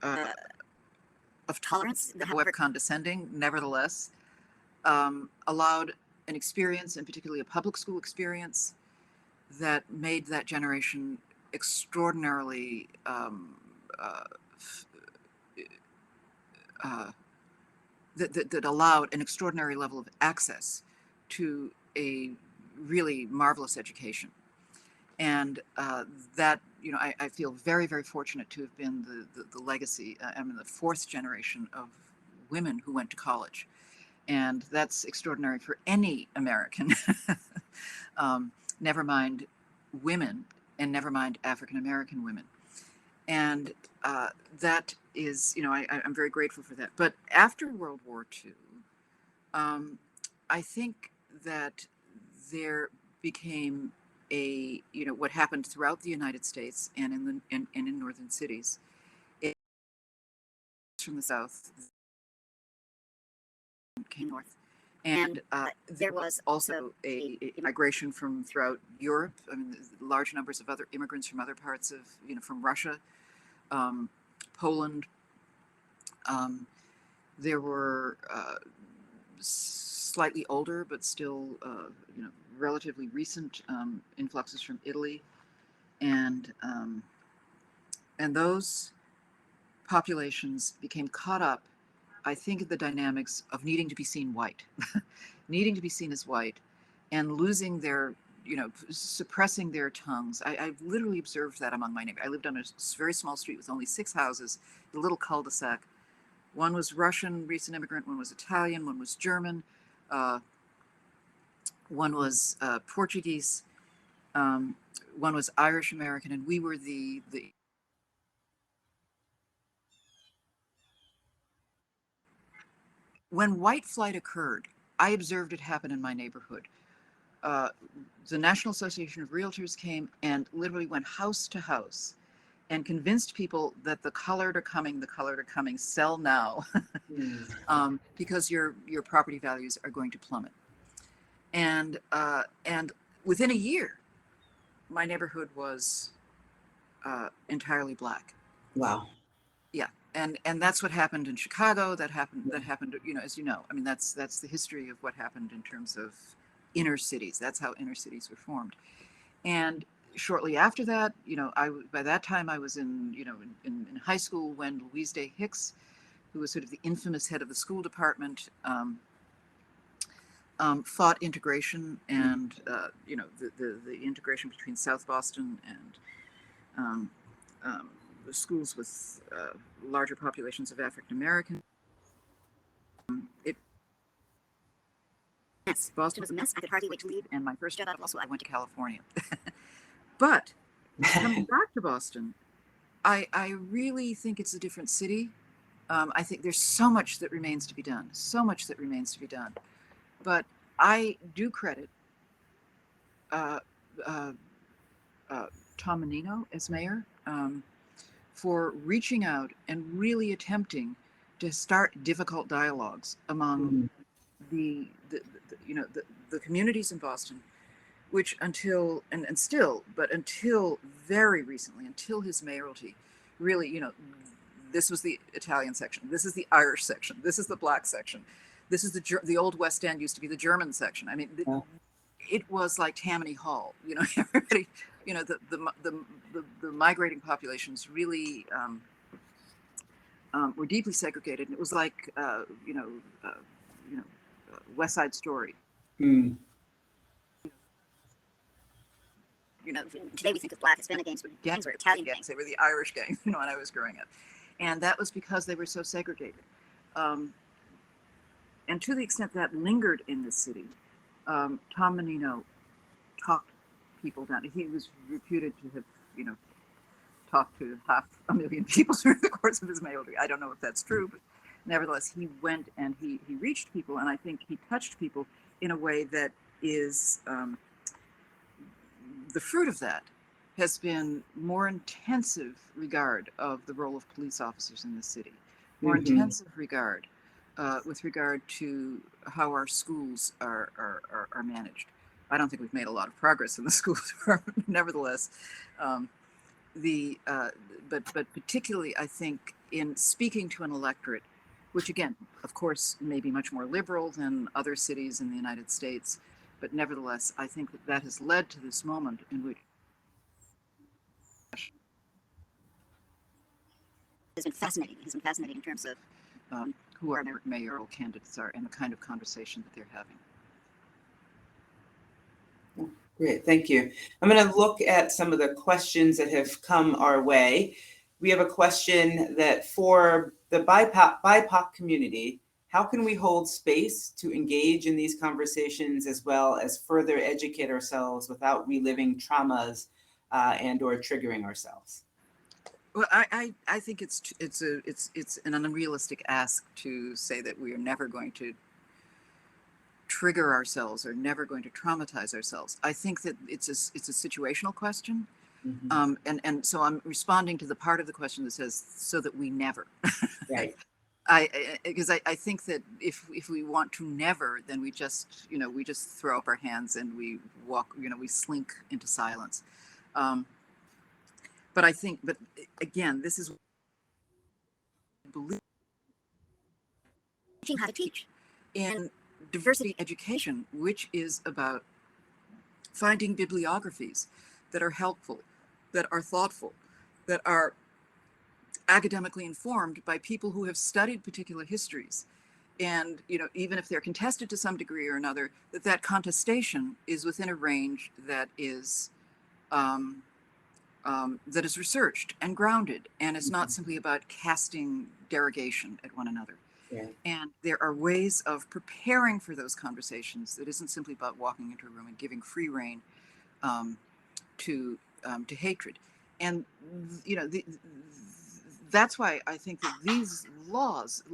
of tolerance, however condescending, nevertheless, allowed an experience, and particularly a public school experience, that made that generation extraordinarily that allowed an extraordinary level of access to a really marvelous education. And that, I feel very, very fortunate to have been the legacy. I'm the fourth generation of women who went to college. And that's extraordinary for any American, never mind women, and never mind African American women. And that is, I'm very grateful for that. But after World War II, I think that there became what happened throughout the United States and in northern cities. It from the South came north. And there was also a migration from throughout Europe. I mean, large numbers of other immigrants from other parts of, from Russia, Poland. There were slightly older, but still, relatively recent influxes from Italy, and those populations became caught up, I think, in the dynamics of needing to be seen white, needing to be seen as white, and losing their, suppressing their tongues. I've literally observed that among my neighbors. I lived on a very small street with only 6 houses, a little cul-de-sac. One was Russian, recent immigrant. One was Italian. One was German. One was Portuguese. One was Irish American, and we were the when white flight occurred. I observed it happen in my neighborhood. The National Association of Realtors came and literally went house to house and convinced people that the colored are coming, sell now, because your property values are going to plummet. And within a year, my neighborhood was entirely Black. Wow. Yeah, and that's what happened in Chicago. That happened, as you know. I mean, that's the history of what happened in terms of inner cities. That's how inner cities were formed. And shortly after that, by that time I was in high school when Louise Day Hicks, who was sort of the infamous head of the school department, fought integration and the integration between South Boston and the schools with larger populations of African Americans. Yes, Boston was a mess. I could hardly wait to leave. And my first job out of law school, I went to California. But coming back to Boston, I really think it's a different city. I think there's so much that remains to be done. But I do credit Tom Menino as mayor for reaching out and really attempting to start difficult dialogues among the communities in Boston, which until very recently, until his mayoralty, really, this was the Italian section, this is the Irish section, this is the Black section, this is the old West End used to be the German section. I mean, it was like Tammany Hall. Everybody, the migrating populations really were deeply segregated, and it was like West Side Story. Today we think of Black Hispanic gangs, but gangs were Italian gangs. They were the Irish gangs, when I was growing up, and that was because they were so segregated. And to the extent that lingered in the city, Tom Menino talked people down. He was reputed to have, talked to 500,000 people during the course of his mayoralty. I don't know if that's true, but nevertheless, he went and he reached people, and I think he touched people in a way that is, the fruit of that has been more intensive regard of the role of police officers in the city, more intensive regard with regard to how our schools are managed. I don't think we've made a lot of progress in the school department, nevertheless. But particularly, I think, in speaking to an electorate, which again, of course, may be much more liberal than other cities in the United States, but nevertheless, I think that has led to this moment in which has been fascinating. Has been fascinating in terms of who our mayoral candidates are and the kind of conversation that they're having. Great, thank you. I'm going to look at some of the questions that have come our way. We have a question that for the BIPOC community, how can we hold space to engage in these conversations as well as further educate ourselves without reliving traumas and or triggering ourselves? Well, I think it's an unrealistic ask to say that we are never going to trigger ourselves or never going to traumatize ourselves. I think that it's a situational question. And so I'm responding to the part of the question that says, so that we never. Right. Because I think that if we want to never, then we just throw up our hands and we walk, we slink into silence. But again, this is teaching how to teach in diversity education, which is about finding bibliographies that are helpful, that are thoughtful, that are academically informed by people who have studied particular histories. And, even if they're contested to some degree or another, that contestation is within a range that is researched and grounded, and it's not simply about casting derogation at one another. Yeah. And there are ways of preparing for those conversations that isn't simply about walking into a room and giving free rein to hatred. And that's why I think that these laws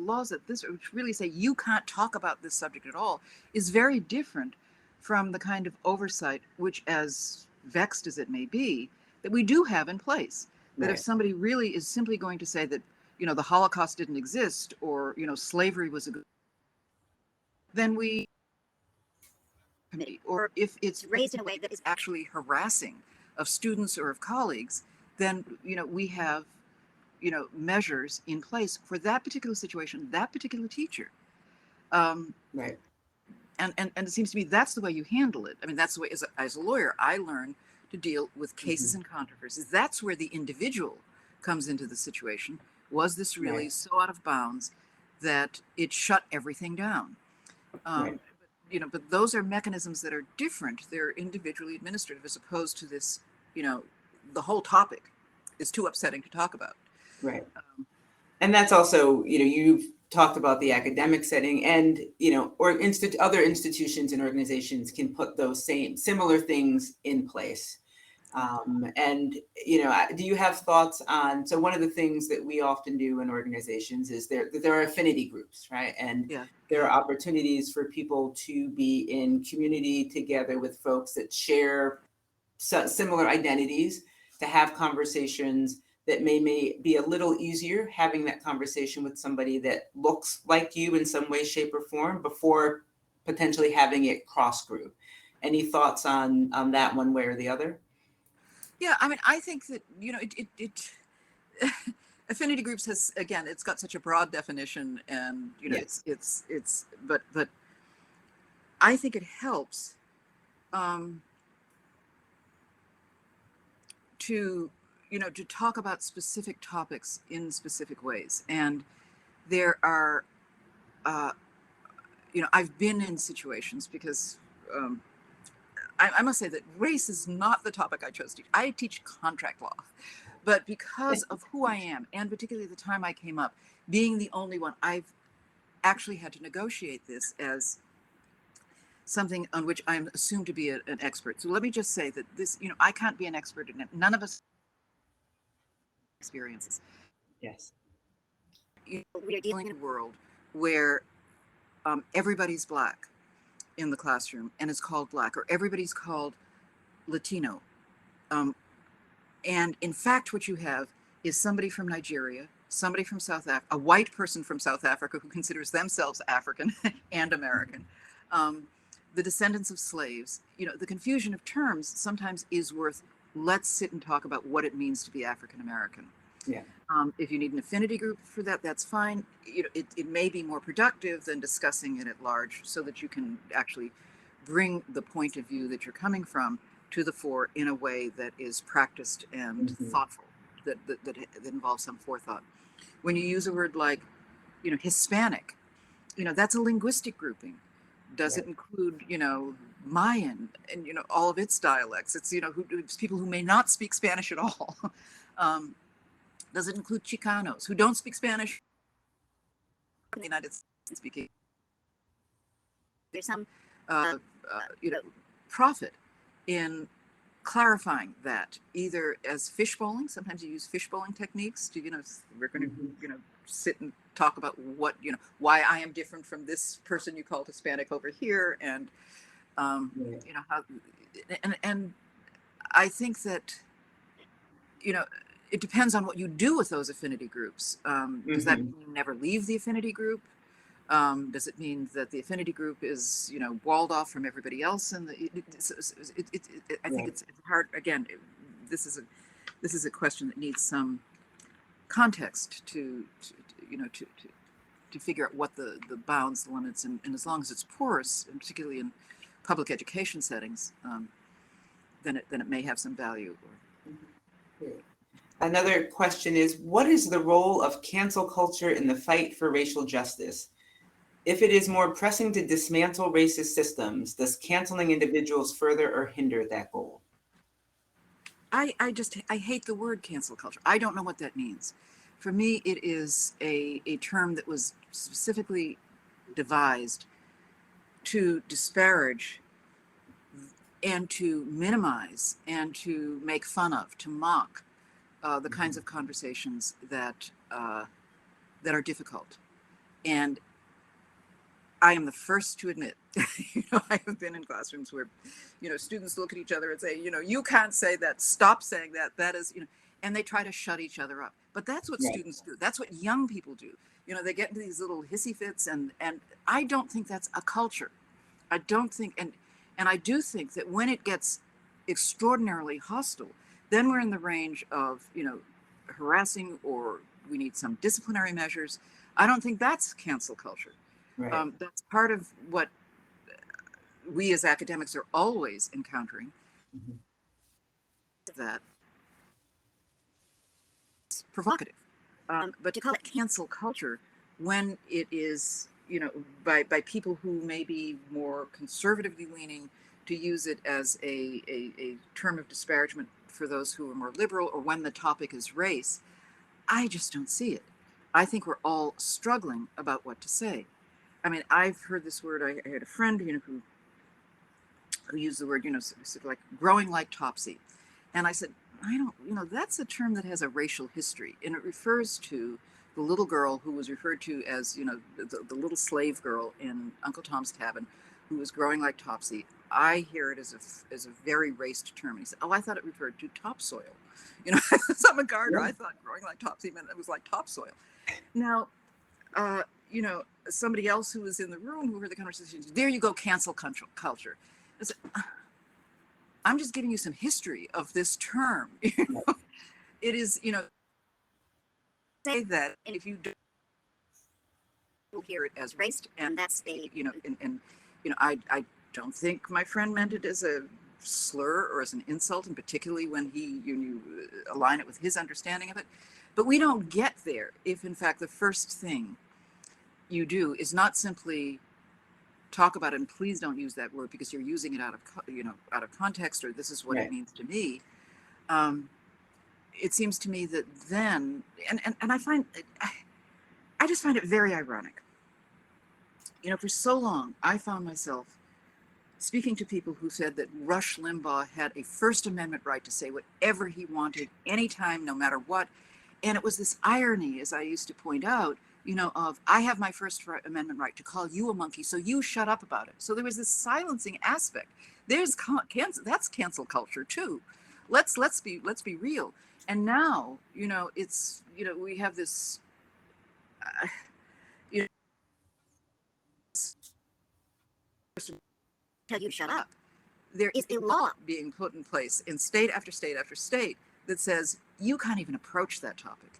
which really say you can't talk about this subject at all, is very different from the kind of oversight, which, as vexed as it may be, that we do have in place. That if somebody really is simply going to say that, the Holocaust didn't exist, or, slavery was a good, then or if it's raised in a way that is actually harassing of students or of colleagues, then, we have, measures in place for that particular situation, that particular teacher. Right. And it seems to me that's the way you handle it. I mean, that's the way, as a lawyer, I learn to deal with cases and controversies. That's where the individual comes into the situation. Was this really so out of bounds that it shut everything down? But those are mechanisms that are different. They're individually administrative, as opposed to this, the whole topic is too upsetting to talk about. Right. And that's also, you've talked about the academic setting, and, or other institutions and organizations can put those similar things in place. And, do you have thoughts on, so one of the things that we often do in organizations is there are affinity groups, right? And there are opportunities for people to be in community together with folks that share similar identities, to have conversations that may be a little easier, having that conversation with somebody that looks like you in some way, shape, or form, before potentially having it cross group. Any thoughts on that, one way or the other? Yeah, I mean, I think that, affinity groups it's got such a broad definition, and, but I think it helps to talk about specific topics in specific ways. And there are, I've been in situations, because I must say that race is not the topic I chose to teach. I teach contract law, but because of who I am, and particularly the time I came up, being the only one, I've actually had to negotiate this as something on which I'm assumed to be an expert. So let me just say that this, I can't be an expert in it. None of us experiences. Yes. We are dealing in a world where everybody's Black in the classroom and is called Black, or everybody's called Latino. And in fact, what you have is somebody from Nigeria, somebody from South Africa, a white person from South Africa who considers themselves African and American, the descendants of slaves. The confusion of terms sometimes is worth, let's sit and talk about what it means to be African American. Yeah. If you need an affinity group for that, that's fine. It may be more productive than discussing it at large, so that you can actually bring the point of view that you're coming from to the fore in a way that is practiced and thoughtful, that involves some forethought. When you use a word like, Hispanic, that's a linguistic grouping. Does it include, Mayan and, all of its dialects? It's, it's people who may not speak Spanish at all. Does it include Chicanos who don't speak Spanish in the United States speaking? There's some, profit in clarifying that, either as fishbowling. Sometimes you use fishbowling techniques to, we're going to, sit and talk about what, why I am different from this person you called Hispanic over here, and how, and I think that, it depends on what you do with those affinity groups. Does that mean you never leave the affinity group? Does it mean that the affinity group is, walled off from everybody else? And I think it's hard. Again, this is a question that needs some context to figure out what the bounds, the limits, and as long as it's porous, and particularly in public education settings, then it may have some value. Another question is, what is the role of cancel culture in the fight for racial justice? If it is more pressing to dismantle racist systems, does canceling individuals further or hinder that goal? I hate the word cancel culture. I don't know what that means. For me, it is a term that was specifically devised to disparage and to minimize and to make fun of, to mock the kinds of conversations that are difficult. And I am the first to admit, I have been in classrooms where, students look at each other and say, you can't say that, stop saying that, that is, and they try to shut each other up. But that's what students do. That's what young people do. They get into these little hissy fits, and I don't think that's a culture. I don't think, and I do think that when it gets extraordinarily hostile, then we're in the range of, harassing, or we need some disciplinary measures. I don't think that's cancel culture. Right. That's part of what we as academics are always encountering. That it's provocative. But to call it cancel culture when it is, by people who may be more conservatively leaning, to use it as a term of disparagement for those who are more liberal, or when the topic is race, I just don't see it. I think we're all struggling about what to say. I mean, I've heard this word. I had a friend, who used the word, sort of like growing like Topsy. And I said, I don't, that's a term that has a racial history, and it refers to the little girl who was referred to as, the little slave girl in Uncle Tom's Cabin, who was growing like Topsy. I hear it as a very raced term. He said, oh, I thought it referred to topsoil. As I'm a gardener, I thought growing like Topsy meant it was like topsoil. Now, somebody else who was in the room who heard the conversation, there you go, cancel culture. I said, I'm just giving you some history of this term. It is, say that if you don't hear it as racist, and that's I don't think my friend meant it as a slur or as an insult, and particularly when you align it with his understanding of it. But we don't get there if, in fact, the first thing you do is not simply talk about it, and please don't use that word because you're using it out of context, or this is what it means to me. It seems to me that then, and I just find it very ironic. For so long, I found myself speaking to people who said that Rush Limbaugh had a First Amendment right to say whatever he wanted, anytime, no matter what. And it was this irony, as I used to point out, of I have my First Amendment right to call you a monkey, so you shut up about it. So there was this silencing aspect. That's cancel culture too. Let's be real. And now, it's, we have this, tell you to shut up. There is a law being put in place in state after state after state that says you can't even approach that topic.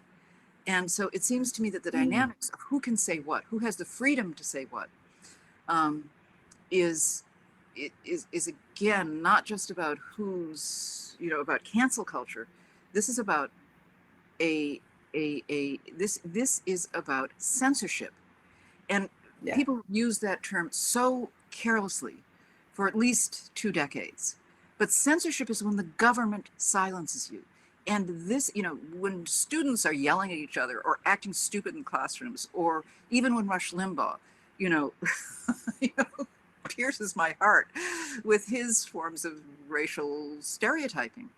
And so it seems to me that the dynamics of who can say what, who has the freedom to say what, is again not just about who's, about cancel culture. This is about this is about censorship, and people use that term so carelessly for at least 2 decades. But censorship is when the government silences you. And this, when students are yelling at each other or acting stupid in classrooms, or even when Rush Limbaugh, pierces my heart with his forms of racial stereotyping.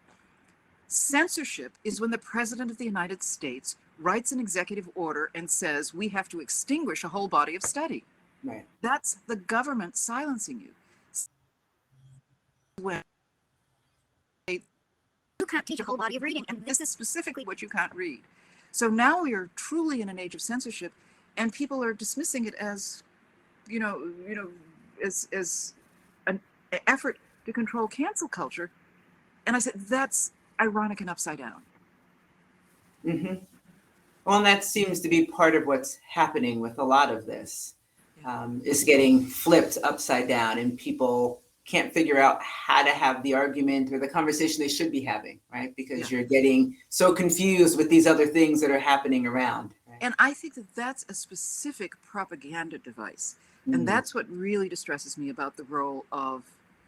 Censorship is when the President of the United States writes an executive order and says we have to extinguish a whole body of study. Right. That's the government silencing you. When you can't teach a whole body of reading, and this is specifically what you can't read. So now we are truly in an age of censorship, and people are dismissing it as, as an effort to control cancel culture. And I said, that's ironic and upside down. Mm-hmm. Well, and that seems to be part of what's happening with a lot of this, is getting flipped upside down, and people can't figure out how to have the argument or the conversation they should be having, right? Because you're getting so confused with these other things that are happening around. Right? And I think that that's a specific propaganda device. And that's what really distresses me about the role of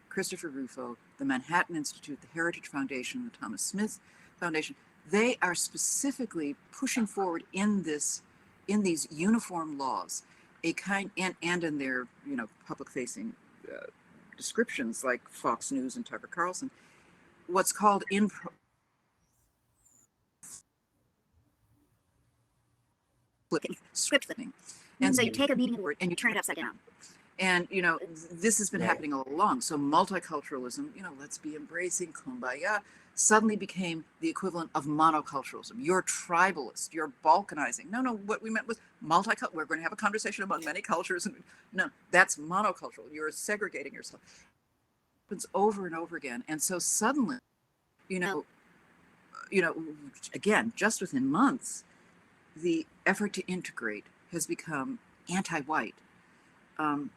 Christopher Rufo, the Manhattan Institute, the Heritage Foundation, the Thomas Smith Foundation. They are specifically pushing forward in these uniform laws, a kind, and in their public-facing descriptions like Fox News and Tucker Carlson, what's called script flipping. And so you take a meaning word and you turn it upside down. And, this has been happening all along. So multiculturalism, let's be embracing kumbaya, suddenly became the equivalent of monoculturalism. You're tribalist, you're balkanizing. No, what we meant was multicultural. We're going to have a conversation among many cultures. And no, that's monocultural. You're segregating yourself. It happens over and over again. And so suddenly, again, just within months, the effort to integrate has become anti-white.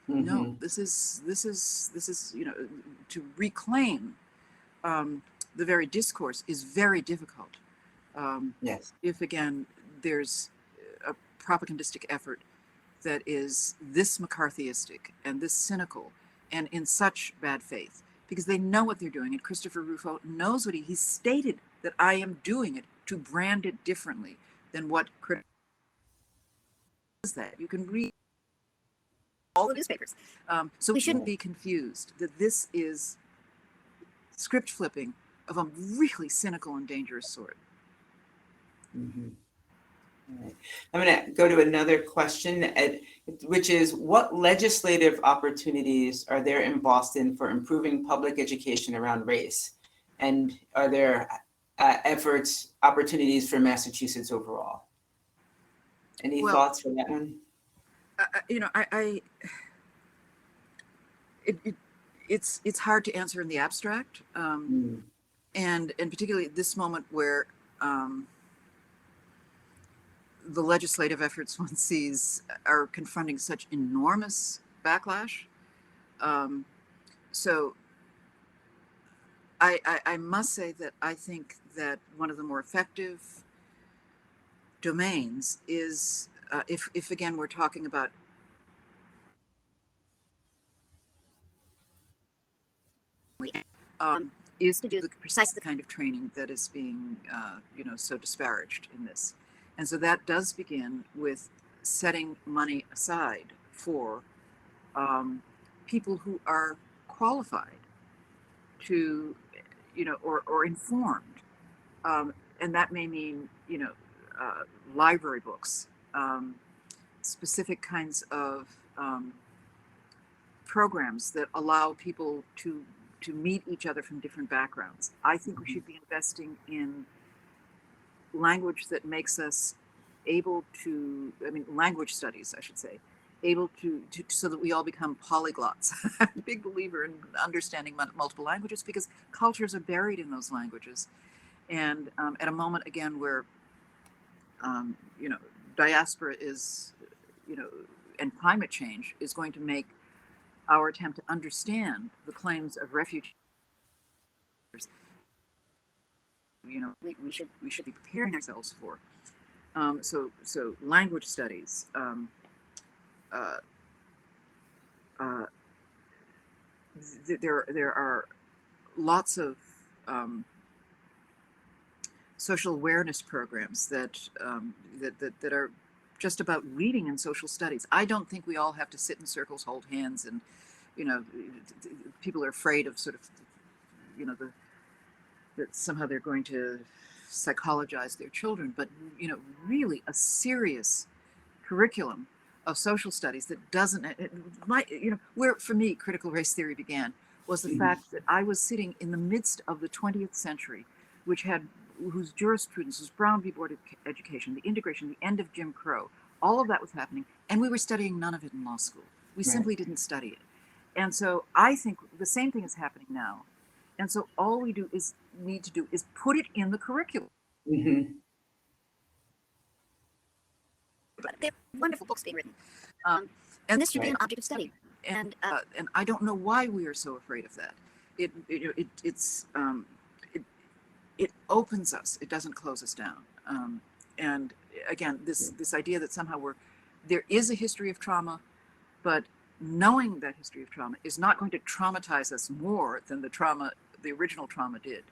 No, this is to reclaim the very discourse is very difficult. Yes. If again there's a propagandistic effort that is this McCarthyistic and this cynical and in such bad faith, because they know what they're doing, and Christopher Rufo knows what he stated that I am doing it to brand it differently than what critical is. That you can read all the newspapers. So we shouldn't be confused that this is script flipping of a really cynical and dangerous sort. Mm-hmm. All right. I'm going to go to another question, which is, what legislative opportunities are there in Boston for improving public education around race? And are there opportunities for Massachusetts overall? Any thoughts for that one? It's hard to answer in the abstract, and particularly at this moment where the legislative efforts one sees are confronting such enormous backlash. So I must say that I think that one of the more effective domains is if again we're talking about is to do precisely the kind of training that is being so disparaged in this. And so that does begin with setting money aside for people who are qualified to or informed, and that may mean library books, specific kinds of programs that allow people to meet each other from different backgrounds. I think we should be investing in language that makes us able to, language studies, I should say, able to so that we all become polyglots. I'm a big believer in understanding multiple languages because cultures are buried in those languages. And at a moment, again, where, diaspora is, and climate change is going to make our attempt to understand the claims of refugees, we should be preparing ourselves for. So language studies, there are lots of social awareness programs that are just about reading and social studies. I don't think we all have to sit in circles, hold hands, and people are afraid of sort of, that somehow they're going to psychologize their children, but really a serious curriculum of social studies that doesn't where for me critical race theory began was the fact that I was sitting in the midst of the 20th century, whose jurisprudence, whose Brown v. Board of Education, the integration, the end of Jim Crow, all of that was happening, and we were studying none of it in law school. We simply didn't study it. And so I think the same thing is happening now. And so all we need to do is put it in the curriculum. Mm-hmm. But they're wonderful books being written. And this should be an object of study. And I don't know why we are so afraid of that. It opens us. It doesn't close us down. And again, this idea that somehow there is a history of trauma, but knowing that history of trauma is not going to traumatize us more than the original trauma did.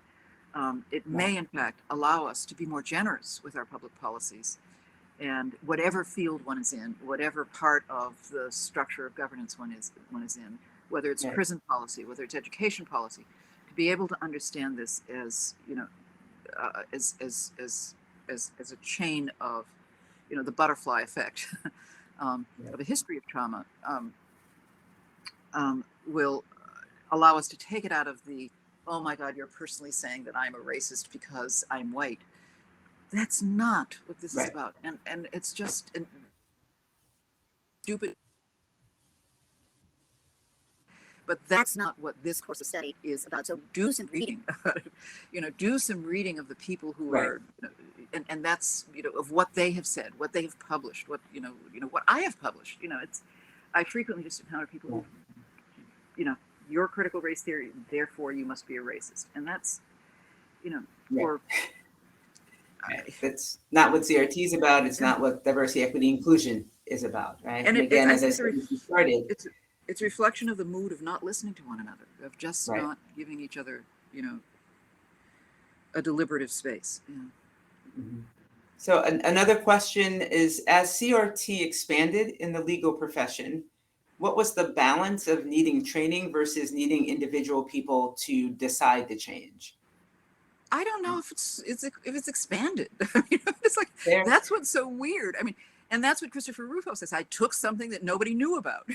It may, in fact, allow us to be more generous with our public policies. And whatever field one is in, whatever part of the structure of governance one is in, whether it's prison policy, whether it's education policy, to be able to understand this as as a chain of the butterfly effect of a history of trauma will allow us to take it out of the, oh my God, you're personally saying that I'm a racist because I'm white. That's not what this is about. And it's just stupid. But that's not what this course of study is about. So do some reading about it. Do some reading of the people who are, and that's, of what they have said, what they have published, what, what I have published. I frequently just encounter people who, your critical race theory, therefore you must be a racist. And that's, for... That's not what CRT is about. It's not what diversity, equity, inclusion is about, right? And again, as I said, it's a reflection of the mood of not listening to one another, of just not giving each other, a deliberative space. So another question is, as CRT expanded in the legal profession, what was the balance of needing training versus needing individual people to decide the change? I don't know if it's expanded. It's like, that's what's so weird. I mean, and that's what Christopher Rufo says. I took something that nobody knew about.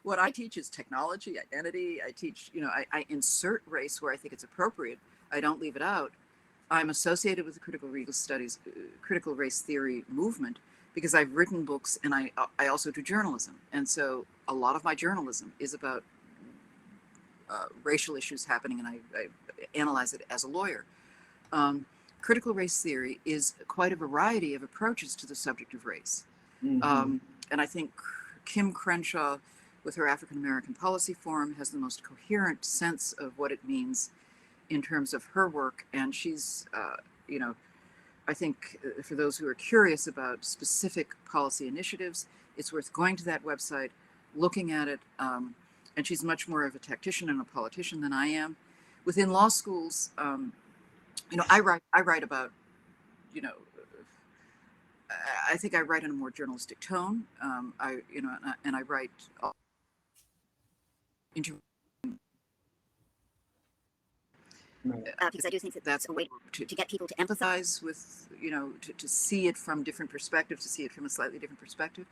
What I teach is technology, identity. I teach, I insert race where I think it's appropriate. I don't leave it out. I'm associated with the critical race theory movement because I've written books and I also do journalism. And so a lot of my journalism is about racial issues happening, and I analyze it as a lawyer. Critical race theory is quite a variety of approaches to the subject of race. And I think Kim Crenshaw, with her African American Policy Forum, has the most coherent sense of what it means in terms of her work. And she's, I think for those who are curious about specific policy initiatives, it's worth going to that website, looking at it. And she's much more of a tactician and a politician than I am. Within law schools, I write about, I think I write in a more journalistic tone. And I write because I do think that that's a way to get people to empathize with, to see it from different perspectives, to see it from a slightly different perspective.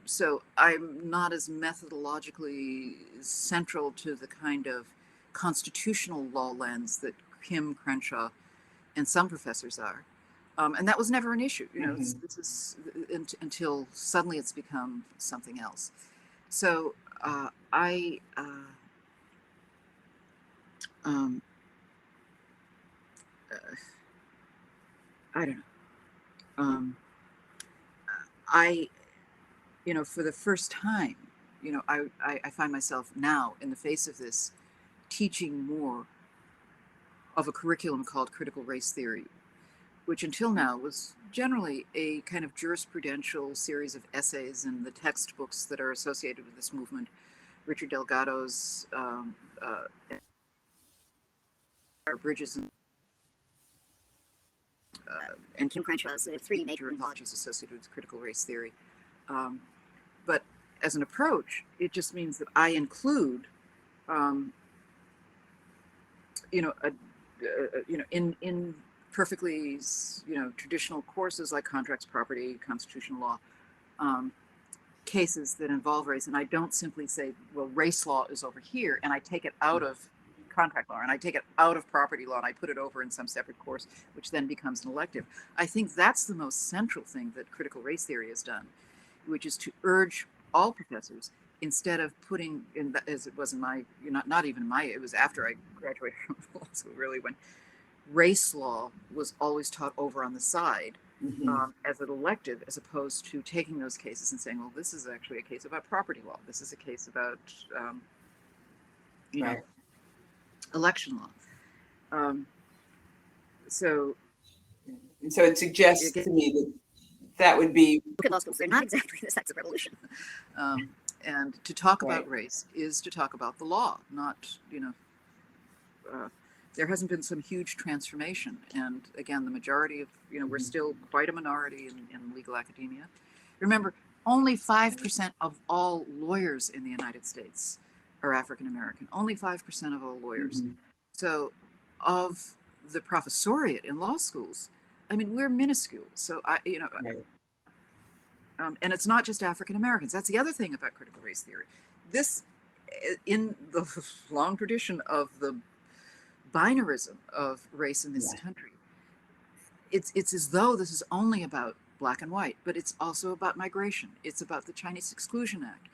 So I'm not as methodologically central to the kind of constitutional law lens that Kim Crenshaw and some professors are. And that was never an issue, this is until suddenly it's become something else. So I don't know. For the first time, I find myself now in the face of this teaching more of a curriculum called critical race theory, which until now was generally a kind of jurisprudential series of essays in the textbooks that are associated with this movement. Richard Delgado's Bridges and Kim Crenshaw's three major anthologies associated with critical race theory. But as an approach, it just means that I include um, in perfectly, traditional courses like contracts, property, constitutional law, cases that involve race, and I don't simply say, well, race law is over here, and I take it out of contract law, and I take it out of property law, and I put it over in some separate course, which then becomes an elective. I think that's the most central thing that critical race theory has done, which is to urge all professors, instead of putting in, as it was in my, not even my, it was after I graduated from law school, really, when race law was always taught over on the side, as an elective, as opposed to taking those cases and saying, well, this is actually a case about property law. This is a case about, election law. So And so it suggests to me that that would be. Look at law schools, they're not exactly the sex of revolution. And to talk about race is to talk about the law, not, there hasn't been some huge transformation. And again, the majority of, we're still quite a minority in legal academia. Remember, only 5% of all lawyers in the United States are African American, only 5% of all lawyers. So of the professoriate in law schools, I mean, we're minuscule. So and it's not just African Americans. That's the other thing about critical race theory. This, in the long tradition of the binarism of race in this country, it's as though this is only about black and white, but it's also about migration. It's about the Chinese Exclusion Act.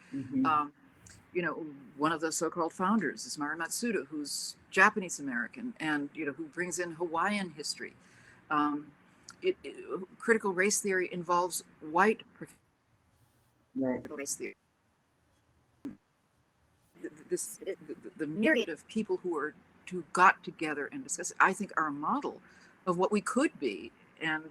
One of the so-called founders is Mara Matsuda, who's Japanese American, and who brings in Hawaiian history. Critical race theory involves white race theory. The myriad of people who got together and discussed it, I think, are a model of what we could be, and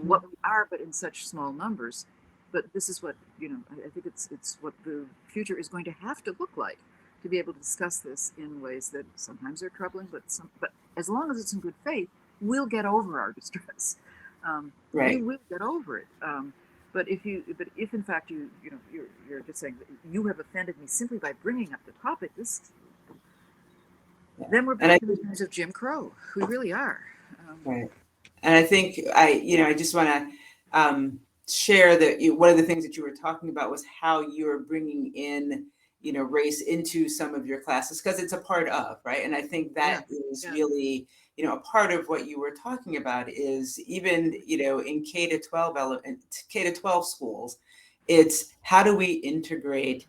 what we are, but in such small numbers. But this is what I think it's what the future is going to have to look like, to be able to discuss this in ways that sometimes are troubling, but as long as it's in good faith, we'll get over our distress. We will get over it. But if in fact you're just saying that you have offended me simply by bringing up the topic, then we're back in the times of Jim Crow. We really are. And I think I just want to share that one of the things that you were talking about was how you're bringing in race into some of your classes, because it's a part of, right? And I think that is really a part of what you were talking about is even in K-12 schools, it's how do we integrate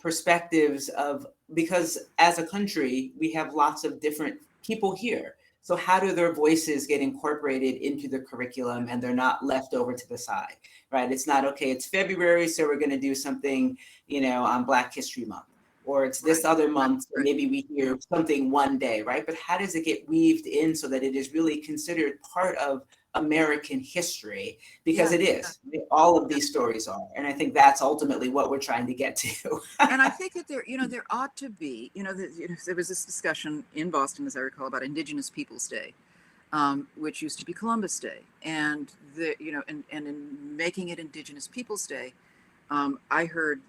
perspectives of, because as a country we have lots of different people here. So how do their voices get incorporated into the curriculum and they're not left over to the side, right? It's not, okay, it's February, so we're going to do something, on Black History Month, or it's this other month, so maybe we hear something one day, right? But how does it get weaved in so that it is really considered part of American history? Because it is. All of these stories are. And I think that's ultimately what we're trying to get to. And I think that there ought to be, there was this discussion in Boston, as I recall, about Indigenous Peoples Day, which used to be Columbus Day. And and in making it Indigenous Peoples Day, I heard,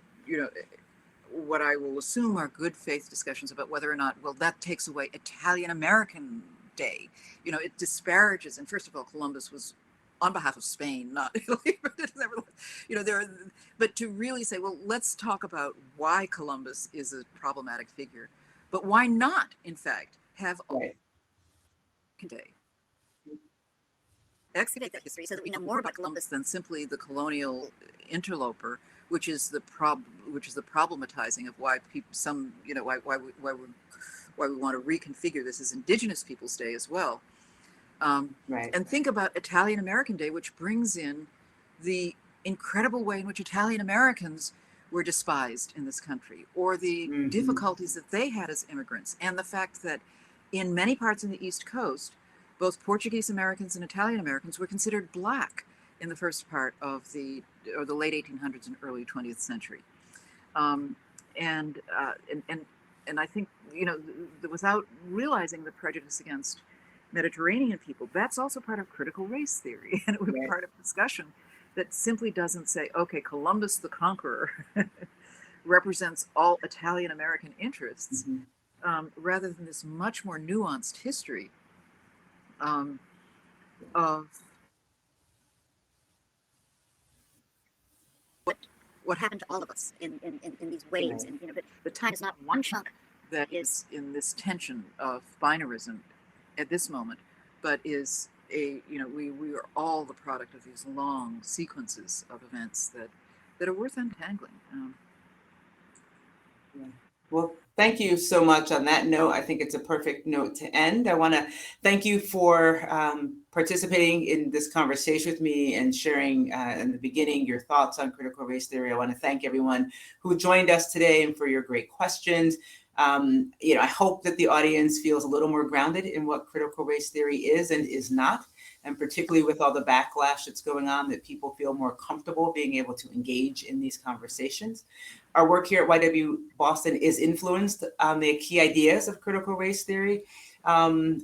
what I will assume are good faith discussions about whether or not, well, that takes away Italian American Day. It disparages. And first of all, Columbus was on behalf of Spain, not Italy, but but to really say, well, let's talk about why Columbus is a problematic figure, but why not, in fact, have a day excavate that history so that we know more about Columbus than simply the colonial interloper, which is the problematizing of why people, why we want to reconfigure this as Indigenous Peoples Day as well. And think about Italian American Day, which brings in the incredible way in which Italian Americans were despised in this country, or the difficulties that they had as immigrants, and the fact that in many parts in the East Coast, both Portuguese Americans and Italian Americans were considered Black in the first part of the late 1800s and early 20th century. And I think, without realizing the prejudice against Mediterranean people, that's also part of critical race theory. And it would be part of discussion that simply doesn't say, okay, Columbus the Conqueror represents all Italian American interests, Mhm. rather than this much more nuanced history of what happened to all of us in these waves. Right. And, the time is not one chunk. that is in this tension of binarism at this moment, but is we are all the product of these long sequences of events that are worth untangling. Yeah. Well, thank you so much on that note. I think it's a perfect note to end. I want to thank you for participating in this conversation with me and sharing in the beginning your thoughts on critical race theory. I want to thank everyone who joined us today and for your great questions. I hope that the audience feels a little more grounded in what critical race theory is and is not, and particularly with all the backlash that's going on, that people feel more comfortable being able to engage in these conversations. Our work here at YW Boston is influenced on the key ideas of critical race theory. And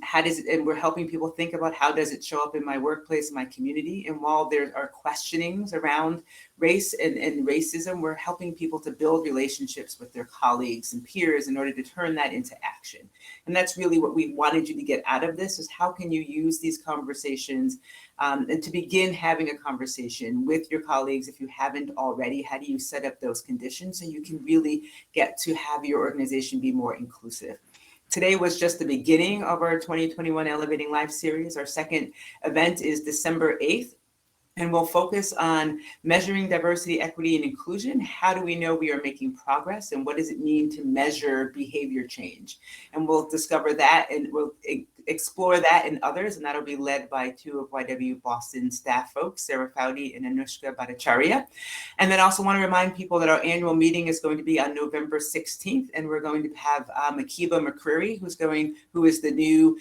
we're helping people think about how does it show up in my workplace, my community. And while there are questionings around race and racism, we're helping people to build relationships with their colleagues and peers in order to turn that into action. And that's really what we wanted you to get out of this, is how can you use these conversations and to begin having a conversation with your colleagues. If you haven't already, how do you set up those conditions so you can really get to have your organization be more inclusive? Today was just the beginning of our 2021 Elevating Life series. Our second event is December 8th. And we'll focus on measuring diversity, equity, and inclusion. How do we know we are making progress? And what does it mean to measure behavior change? And we'll discover that, and we'll explore that and others. And that'll be led by two of YW Boston staff folks, Sarah Foudy and Anushka Bhattacharya. And then I also want to remind people that our annual meeting is going to be on November 16th. And we're going to have Akiba McCreary, who is the new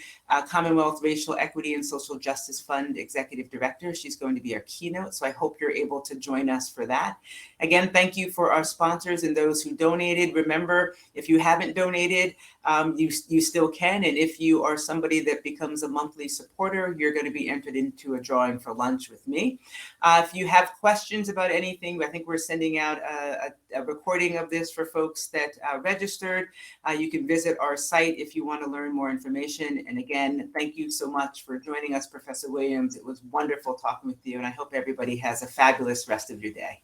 Commonwealth Racial Equity and Social Justice Fund Executive Director. She's going to be our keynote. So I hope you're able to join us for that. Again, thank you for our sponsors and those who donated. Remember, if you haven't donated, you still can. And if you are somebody that becomes a monthly supporter, you're going to be entered into a drawing for lunch with me. If you have questions about anything, I think we're sending out a recording of this for folks that registered. You can visit our site if you want to learn more information. And again, thank you so much for joining us, Professor Williams. It was wonderful talking with you, and I hope everybody has a fabulous rest of your day.